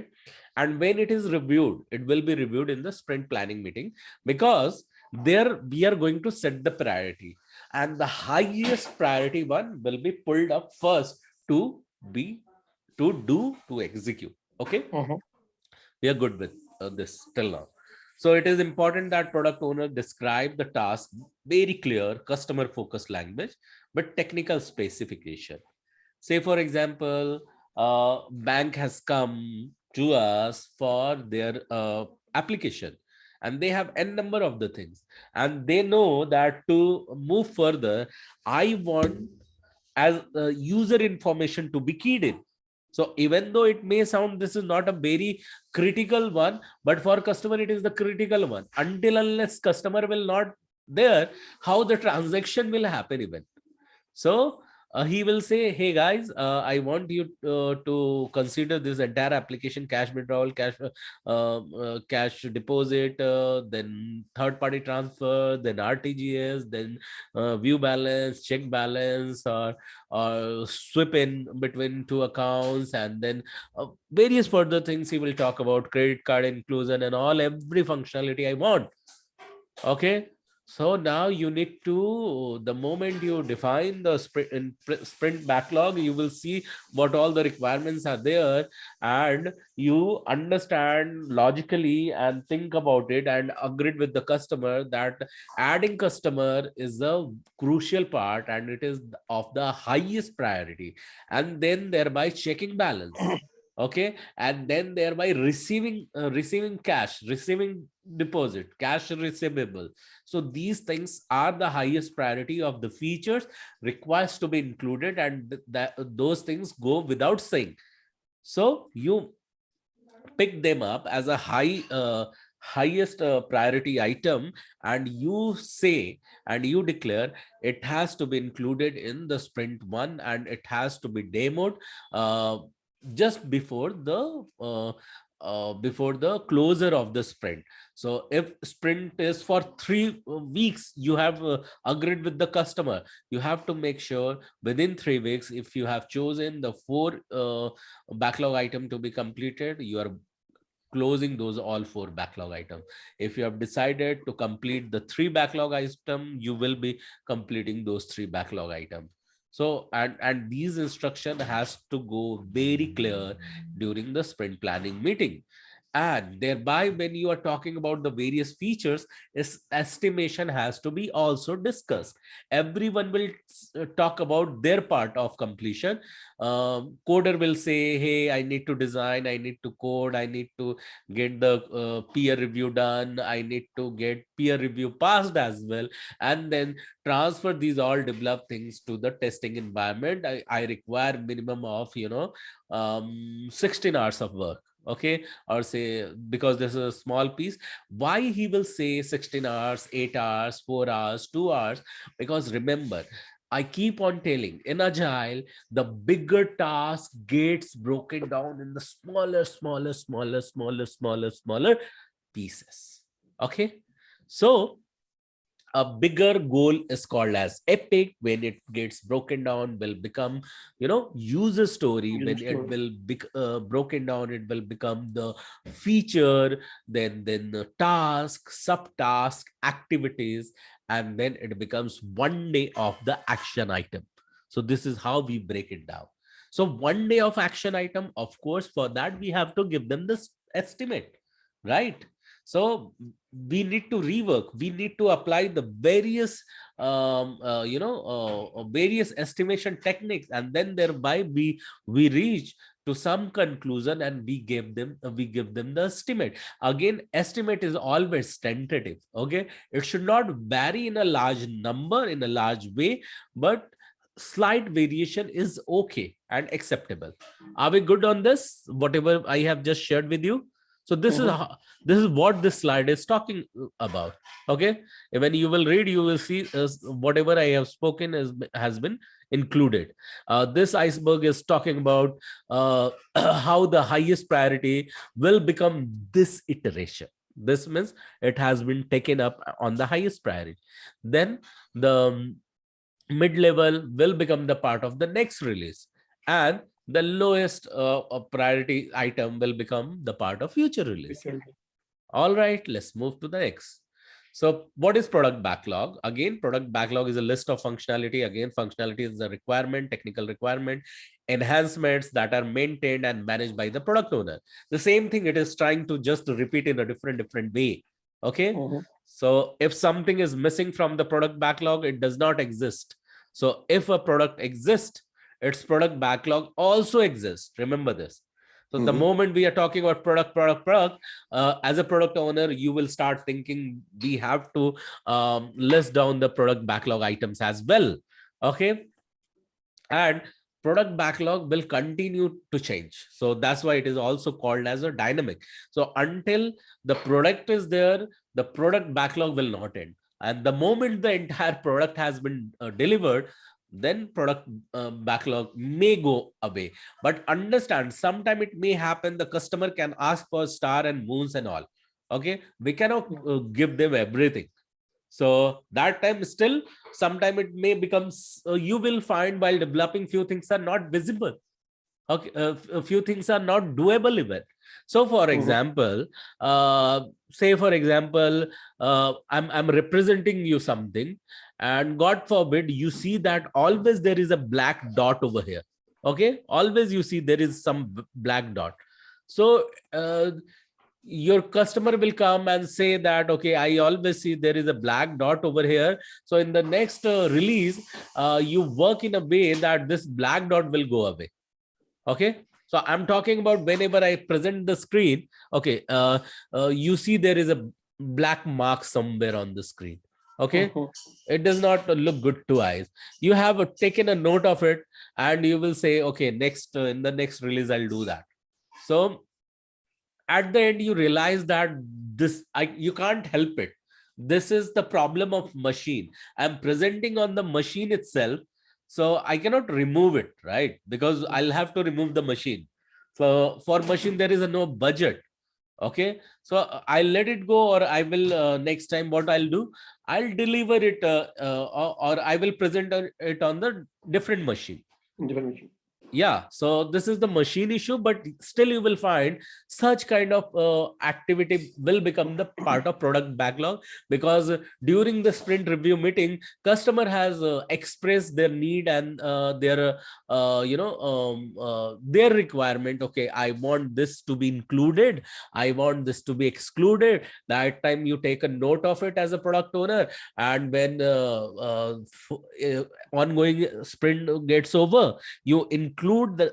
and when it is reviewed, it will be reviewed in the sprint planning meeting, because there we are going to set the priority, and the highest priority one will be pulled up first to be to execute. Okay, Mhm. we are good with this till now. So it is important that product owner describe the task very clear customer focused language but technical specification. Say for example, bank has come to us for their application, and they have n number of the things, and they know that to move further I want as user information to be keyed in. So even though it may sound this is not a very critical one, but for customer it is the critical one. Until unless customer will not there, how the transaction will happen even. So he will say, hey guys, I want you to consider this entire application: cash withdrawal, cash deposit, then third party transfer, then RTGS, then view balance, check balance, or swip in between two accounts, and then various further things he will talk about: credit card inclusion and all, every functionality I want. Okay, so now you need to, the moment you define the sprint backlog, you will see what all the requirements are there, and you understand logically and think about it and agreed with the customer that adding customer is a crucial part and it is of the highest priority, and then thereby checking balance. Okay, and then thereby receiving cash, receiving deposit, cash receivable. So these things are the highest priority of the features requires to be included, and that those things go without saying. So you pick them up as a highest priority item, and you say and you declare it has to be included in the sprint one, and it has to be demoed uh, just before the closure of the sprint. So if sprint is for 3 weeks, you have agreed with the customer, you have to make sure within 3 weeks, if you have chosen the four backlog item to be completed, you are closing those all four backlog items. If you have decided to complete the three backlog item, you will be completing those three backlog items. So and these instruction has to go very clear during the sprint planning meeting, and thereby when you are talking about the various features, is estimation has to be also discussed. Everyone will talk about their part of completion. Coder will say, hey, I need to design, I need to code, I need to get the peer review done, I need to get peer review passed as well, and then transfer these all developed things to the testing environment. I require minimum of 16 hours of work. Okay, or say, because this is a small piece, why he will say 16 hours, 8 hours, 4 hours, 2 hours? Because remember, I keep on telling, in agile the bigger task gets broken down in the smaller pieces. Okay, so a bigger goal is called as epic. When it gets broken down, will become user story. User When it story. will be broken down, it will become the feature, then the task, subtask, activities, and then it becomes one day of the action item. So this is how we break it down. So one day of action item, of course, for that we have to give them this estimate, right? So we need to rework, we need to apply the various various estimation techniques, and then thereby we reach to some conclusion, and we give them the estimate. Again, estimate is always tentative. Okay, it should not vary in a large number, in a large way, but slight variation is okay and acceptable. Are we good on this, whatever I have just shared with you? So this is this is what this slide is talking about. Okay, when you will read, you will see whatever I have spoken has been included. This iceberg is talking about how the highest priority will become this iteration. This means it has been taken up on the highest priority. Then the mid-level will become the part of the next release, and the lowest priority item will become the part of future release. All right, let's move to the next. So what is product backlog? Again, product backlog is a list of functionality. Again, functionality is a requirement, technical requirement, enhancements that are maintained and managed by the product owner. The same thing it is trying to just repeat in a different way. Okay. So if something is missing from the product backlog, it does not exist. So if a product exists, its product backlog also exists. Remember this. So the moment we are talking about product, as a product owner, you will start thinking we have to list down the product backlog items as well. Okay. And product backlog will continue to change. So that's why it is also called as a dynamic. So until the product is there, the product backlog will not end. And the moment the entire product has been delivered, then product backlog may go away. But understand, sometime it may happen the customer can ask for star and moons and all. Okay, we cannot give them everything. So that time still sometime it may become you will find while developing few things are not visible. Okay, a few things are not doable even. So for example, say for example, I'm representing you something, and God forbid you see that always there is a black dot over here. Okay, always you see there is some black dot. So your customer will come and say that, okay, I always see there is a black dot over here. So in the next release, you work in a way that this black dot will go away. Okay, so I'm talking about whenever I present the screen. Okay, you see there is a black mark somewhere on the screen. Okay, it does not look good to eyes. You have taken a note of it, and you will say, okay, next in the next release I'll do that. So at the end you realize that you can't help it. This is the problem of machine. I'm presenting on the machine itself, so I cannot remove it, right? Because I'll have to remove the machine. So for machine there is no budget. Okay, so I'll let it go, or I will next time what I'll do, I'll deliver it or I will present it on the different machine. Yeah, so this is the machine issue, but still you will find such kind of activity will become the part of product backlog, because during the sprint review meeting, customer has expressed their need and their requirement. Okay, I want this to be included, I want this to be excluded. That time you take a note of it as a product owner, and when ongoing sprint gets over, you include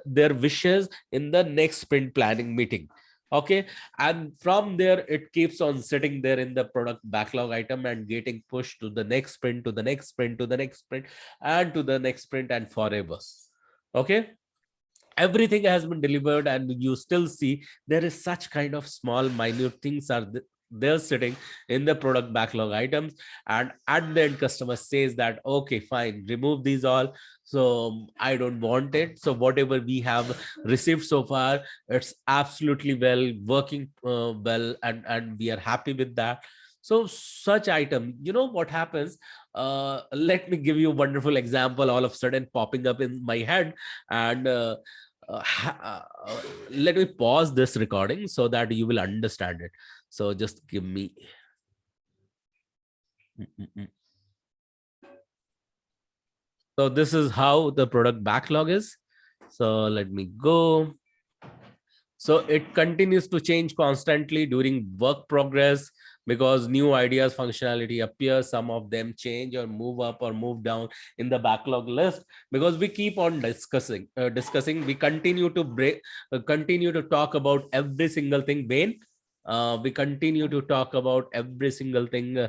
their wishes in the next sprint planning meeting. Okay, and from there it keeps on sitting there in the product backlog item and getting pushed to the next sprint, to the next sprint, to the next sprint, and to the next sprint, and forever. Okay, everything has been delivered, and you still see there is such kind of small minute things are they're sitting in the product backlog items. And at the end customer says that, okay, fine, remove these all, so I don't want it. So whatever we have received so far, it's absolutely well working well, and we are happy with that. So such item, you know what happens, let me give you a wonderful example all of a sudden popping up in my head. And let me pause this recording so that you will understand it. So just give me. So this is how the product backlog is. So let me go. So it continues to change constantly during work progress, because new ideas, functionality appears. Some of them change or move up or move down in the backlog list, because we keep on discussing. We continue to continue to talk about every single thing. Bain, we continue to talk about every single thing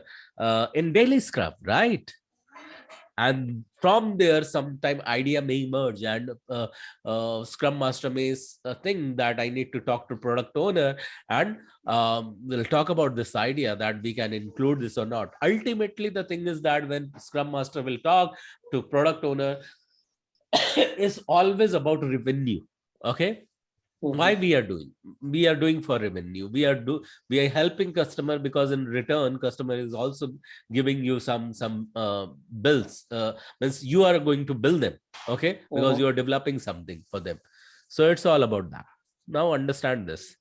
in daily scrub, right? And from there sometime idea may emerge, and scrum master may think that I need to talk to product owner, and we'll talk about this idea that we can include this or not. Ultimately the thing is that when scrum master will talk to product owner, is always about revenue. Okay, why we are doing for revenue, we are helping customer, because in return customer is also giving you some bills, means you are going to bill them. Okay, because you are developing something for them. So it's all about that. Now understand this.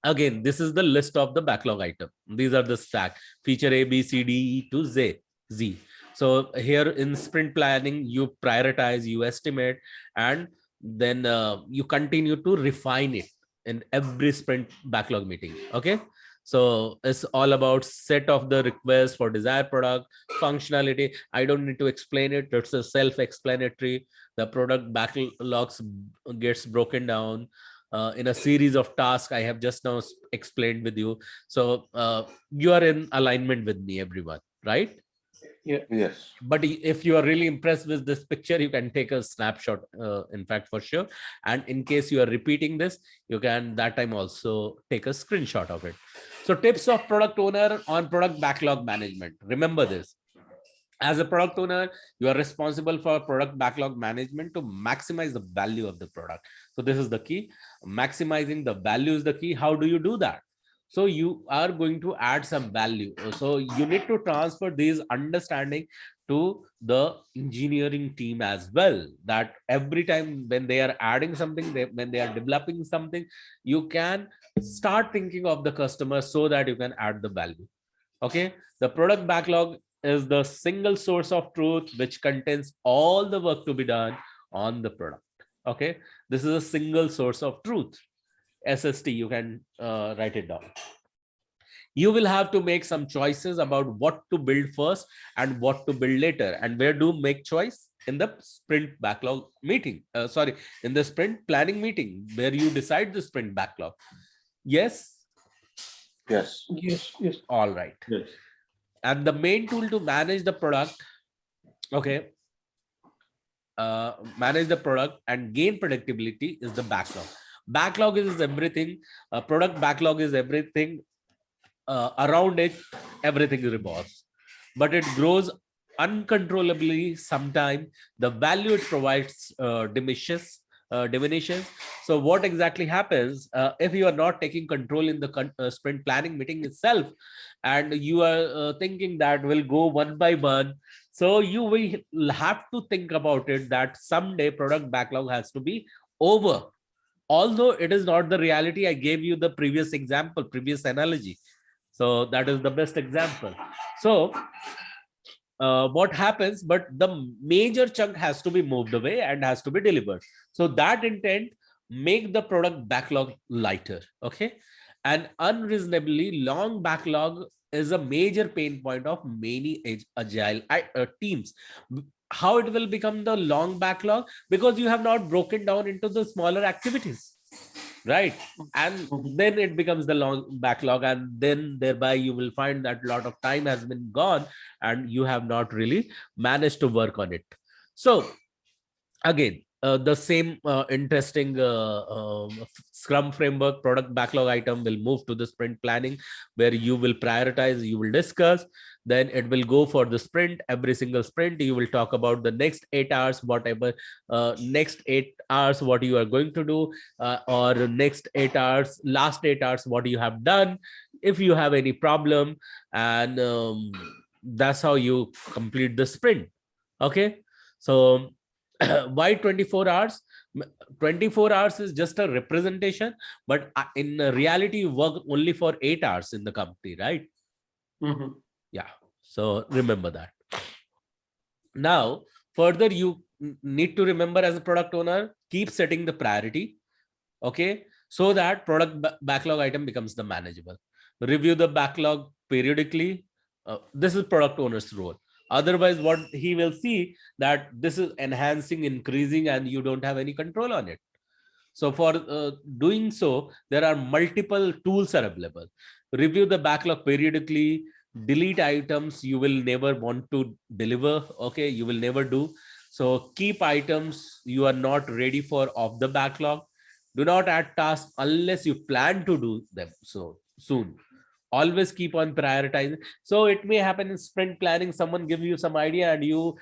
Again, this is the list of the backlog item. These are the stack feature A, B, C, D, E to Z. So here in sprint planning, you prioritize, you estimate, and then you continue to refine it in every sprint backlog meeting. Okay, so it's all about set of the request for desired product functionality. I don't need to explain it, it's a self-explanatory. The product backlogs gets broken down in a series of tasks I have just now explained with you. So you are in alignment with me, everyone, right? Yes. But if you are really impressed with this picture, you can take a snapshot, in fact, for sure. And in case you are repeating this, you can that time also take a screenshot of it. So tips of product owner on product backlog management. Remember this. As a product owner, you are responsible for product backlog management to maximize the value of the product. So this is the key. Maximizing the value is the key. How do you do that? So you are going to add some value. So you need to transfer these understanding to the engineering team as well, that every time when they are adding something, when they are developing something, you can start thinking of the customer so that you can add the value. Okay, the product backlog is the single source of truth which contains all the work to be done on the product. Okay, this is a single source of truth. SST, you can write it down. You will have to make some choices about what to build first and what to build later. And where do make choice? In the sprint backlog meeting. In the sprint planning meeting, where you decide the sprint backlog. Yes. Yes. Yes. All right. Yes. And the main tool to manage the product, okay, manage the product and gain predictability is the backlog. Backlog is everything. Product backlog is everything. Around it, everything revolves, but it grows uncontrollably. Sometimes the value it provides diminishes. So what exactly happens if you are not taking control in the sprint planning meeting itself, and you are thinking that will go one by one? So you will have to think about it that someday product backlog has to be over, although it is not the reality. I gave you the previous example, previous analogy. So that is the best example. So what happens, but the major chunk has to be moved away and has to be delivered. So that intent make the product backlog lighter. Okay, an unreasonably long backlog is a major pain point of many agile teams. How it will become the long backlog? Because you have not broken down into the smaller activities, right? And then it becomes the long backlog, and then thereby you will find that a lot of time has been gone and you have not really managed to work on it. So again, the same interesting scrum framework. Product backlog item will move to the sprint planning, where you will prioritize, you will discuss, then it will go for the sprint. Every single sprint you will talk about the next 8 hours, whatever next 8 hours what you are going to do, or next 8 hours, last 8 hours what you have done, if you have any problem, and that's how you complete the sprint. Okay, so why 24 hours? 24 hours is just a representation, but in reality you work only for 8 hours in the company, right? Yeah, so remember that. Now further, you need to remember, as a product owner, keep setting the priority. Okay, so that product backlog item becomes the manageable. Review the backlog periodically. This is product owner's role. Otherwise, what he will see that this is enhancing, increasing, and you don't have any control on it. So for doing so, there are multiple tools are available. Review the backlog periodically, delete items you will never want to deliver. Okay, you will never do. So keep items you are not ready for off the backlog. Do not add tasks unless you plan to do them so soon. Always keep on prioritizing. So it may happen in sprint planning, someone give you some idea and you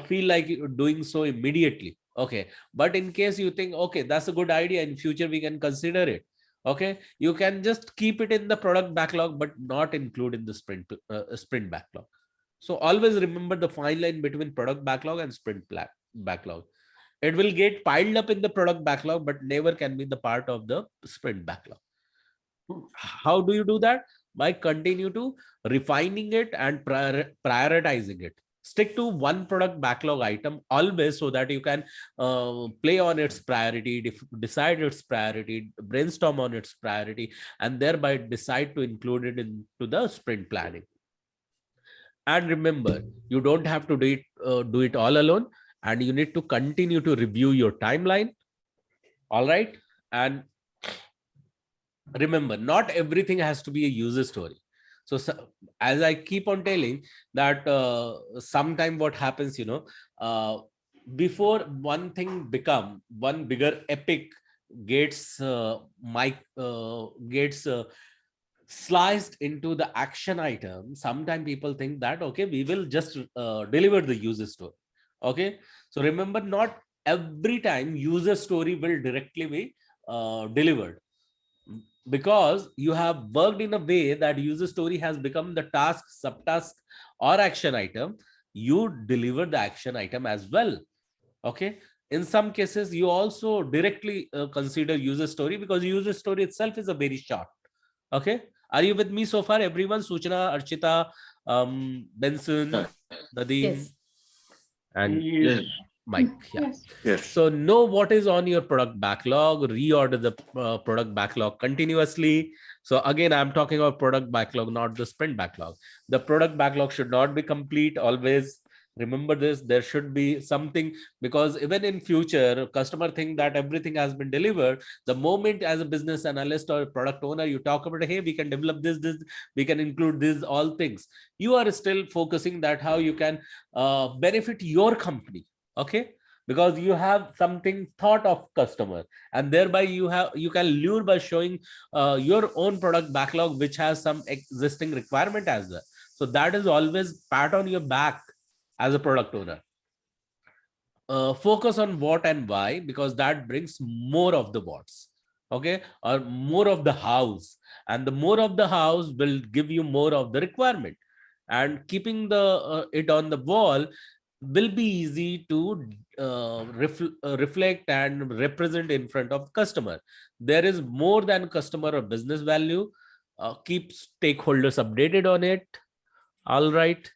feel like you're doing so immediately. Okay, but in case you think, okay, that's a good idea, in future we can consider it. Okay, you can just keep it in the product backlog but not include in the sprint backlog. So always remember the fine line between product backlog and sprint backlog. It will get piled up in the product backlog but never can be the part of the sprint backlog. How do you do that? By continue to refining it and prioritizing it. Stick to one product backlog item always, so that you can play on its priority, decide its priority, brainstorm on its priority, and thereby decide to include it into the sprint planning. And remember, you don't have to do it all alone, and you need to continue to review your timeline. All right. And remember, not everything has to be a user story. So as I keep on telling that sometime what happens, before one thing become one bigger epic gets sliced into the action item, sometimes people think that, okay, we will just deliver the user story. Okay, so remember, not every time user story will directly be delivered, because you have worked in a way that user story has become the task, subtask, or action item. You deliver the action item as well. Okay, in some cases you also directly consider user story, because user story itself is a very short. Okay, are you with me so far, everyone? Suchana, Archita, Benson, Nadeem, Yes. and Yes. Mike. Yeah. Yes. Yes. So know what is on your product backlog, reorder the product backlog continuously. So again, I'm talking about product backlog, not the sprint backlog. The product backlog should not be complete always. Remember this, there should be something, because even in future, customer think that everything has been delivered. The moment as a business analyst or product owner, you talk about, hey, we can develop this, we can include this, all things. You are still focusing that how you can benefit your company. Okay, because you have something thought of customer, and thereby you can lure by showing your own product backlog, which has some existing requirement as well. So that is always pat on your back as a product owner. Focus on what and why, because that brings more of the what's. Okay, or more of the house, and the more of the house will give you more of the requirement. And keeping the it on the wall will be easy to reflect and represent in front of customer. There is more than customer or business value. Keep stakeholders updated on it. All right.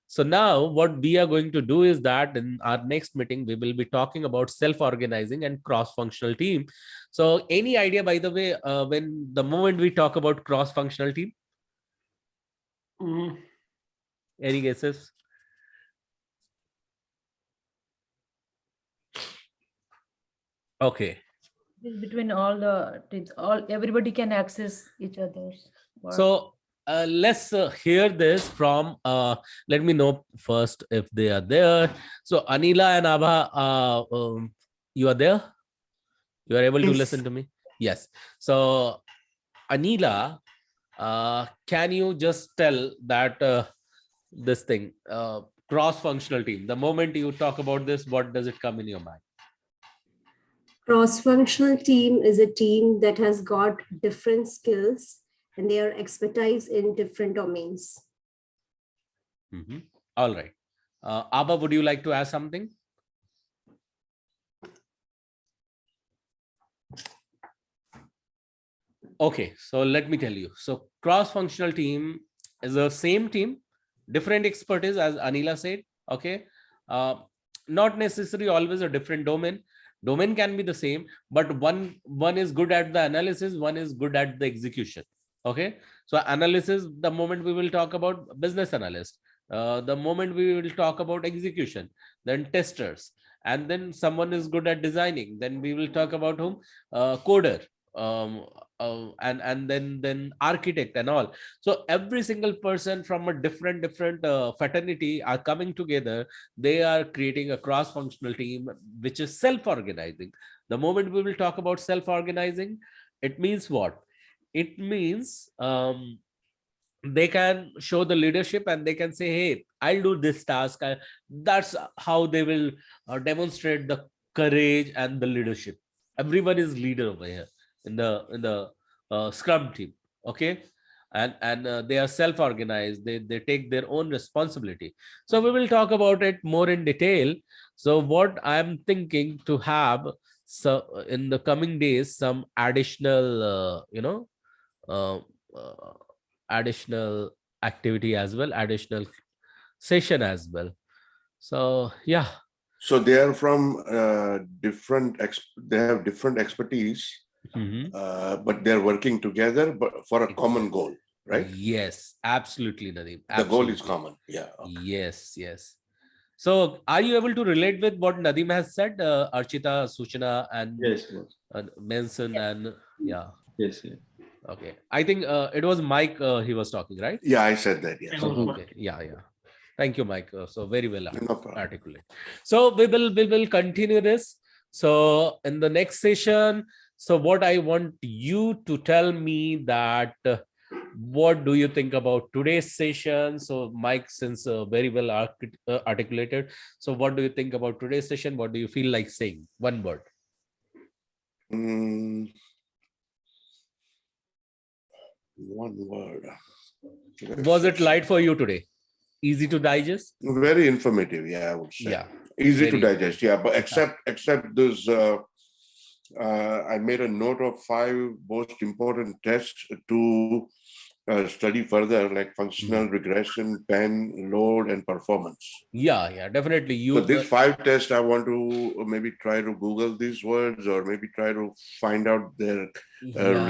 So now what we are going to do is that in our next meeting, we will be talking about self-organizing and cross-functional team. So any idea, by the way, when the moment we talk about cross-functional team? Any guesses? Okay. Between all the teams, everybody can access each other's work. So let's hear this from, let me know first if they are there. So Anila and Abha, you are there? You are able to listen to me? Yes. So Anila, can you just tell that this thing, cross-functional team, the moment you talk about this, what does it come in your mind? Cross-functional team is a team that has got different skills and they are expertise in different domains. All right. Abha, would you like to add something? Okay, so let me tell you. So cross-functional team is the same team, different expertise, as Anila said. Okay, not necessarily always a different domain, Domain can be the same, but one is good at the analysis, one is good at the execution. Okay, so analysis, the moment we will talk about business analyst, the moment we will talk about execution, then testers, and then someone is good at designing, then we will talk about whom, coder, um, and then architect and all. So every single person from a different fraternity are coming together. They are creating a cross-functional team which is self-organizing. The moment we will talk about self-organizing, it means what? It means they can show the leadership and they can say, hey, I'll do this task. That's how they will demonstrate the courage and the leadership. Everyone is leader over here in the scrum team. Okay, and they are self-organized. They take their own responsibility. So we will talk about it more in detail. So what I'm thinking to have, so in the coming days, some additional uh, uh, additional activity as well, additional session as well. So yeah. So they are from they have different expertise, Mhm. but they're working together but for a common goal, right? Yes, absolutely, Nadeem. The goal is Absolutely. common. Yeah. Okay. Yes, yes. So are you able to relate with what Nadeem has said, Archita, Suchana, and Yes, boss. Benson, and yeah. Yes, yes. Okay, I think it was Mike he was talking, right? Yeah, I said that. Yes. Okay, yeah, yeah. Thank you, Mike. So very well No problem. articulate. So we will continue this. So in the next session, so what I want you to tell me that what do you think about today's session? So Mike, since very well articulated, so what do you think about today's session? What do you feel like saying? One word. One word. Was it light for you today? Easy to digest? Very informative, yeah, I would say. Yeah. Easy to Very- digest, yeah. But except this, I made a note of 5 most important tests to study further, like functional regression, pen, load, and performance. Yeah, definitely. You So these 5 tests, I want to maybe try to Google these words or maybe try to find out their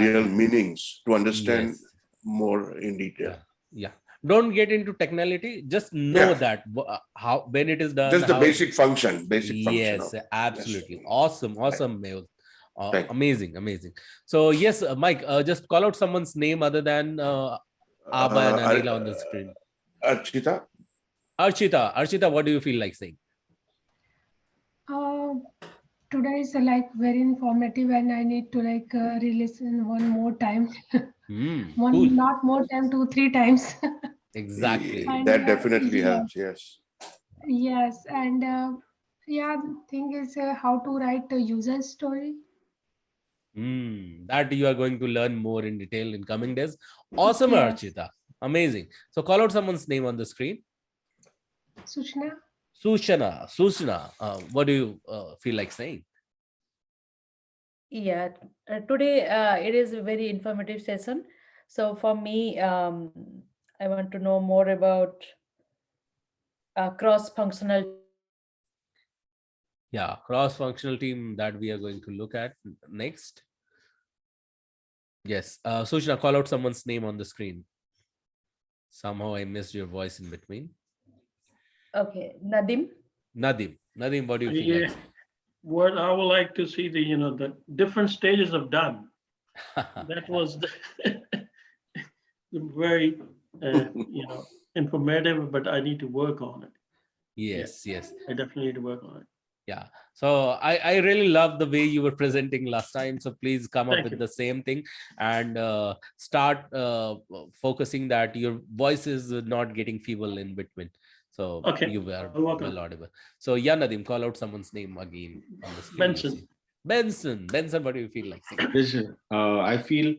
real meanings to understand Yes. more in detail. Yeah. Don't get into technicality. Just know Yeah. that how when it is done. Just the how basic function, Yes, of it. absolutely. Yes. Awesome, Mehul. Thank you. Amazing. So yes, Mike, just call out someone's name other than Abba and Anila on the screen. Archita? Archita, what do you feel like saying? Today is like very informative, and I need to like re-listen one more time. Cool. Not more time, 2-3 times. Exactly. And, That definitely yeah. helps, yes. Yes, and yeah, the thing is how to write a user story. That you are going to learn more in detail in coming days. Awesome, Yes. Archita. Amazing. So call out someone's name on the screen. Suchna. Sushana, what do you feel like saying? Yeah, today it is a very informative session. So for me, I want to know more about cross-functional. Yeah, cross-functional team that we are going to look at next. Yes, Sushna, call out someone's name on the screen. Somehow I missed your voice in between. Okay, Nadim. Nadim, what do you feel Yeah. What I would like to see the different stages of done. like? That was very informative, but I need to work on it. Yes. I definitely need to work on it. Yeah. So I really love the way you were presenting last time. So please come up Thank with you. the same thing and start focusing that your voice is not getting feeble in between. So Okay, you were I'll work on well it. audible. So yeah, Nadim, call out someone's name again on the screen. Benson. Benson, what do you feel like saying? Yes, I feel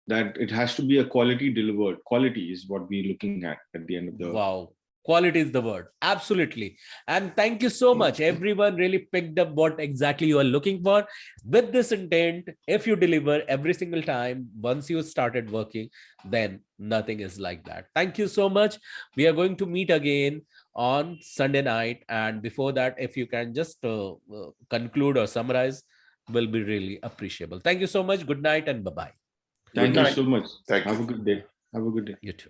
that it has to be a quality delivered. Quality is what we're looking at the end of the. Wow. Quality is the word. Absolutely. And thank you so much. Everyone really picked up what exactly you are looking for. With this intent, if you deliver every single time, once you started working, then nothing is like that. Thank you so much. We are going to meet again on Sunday night. And before that, if you can just conclude or summarize, will be really appreciable. Thank you so much. Good night and bye-bye. Thank Good you night. so much. Thank you. Have a good day. Have a good day. You too.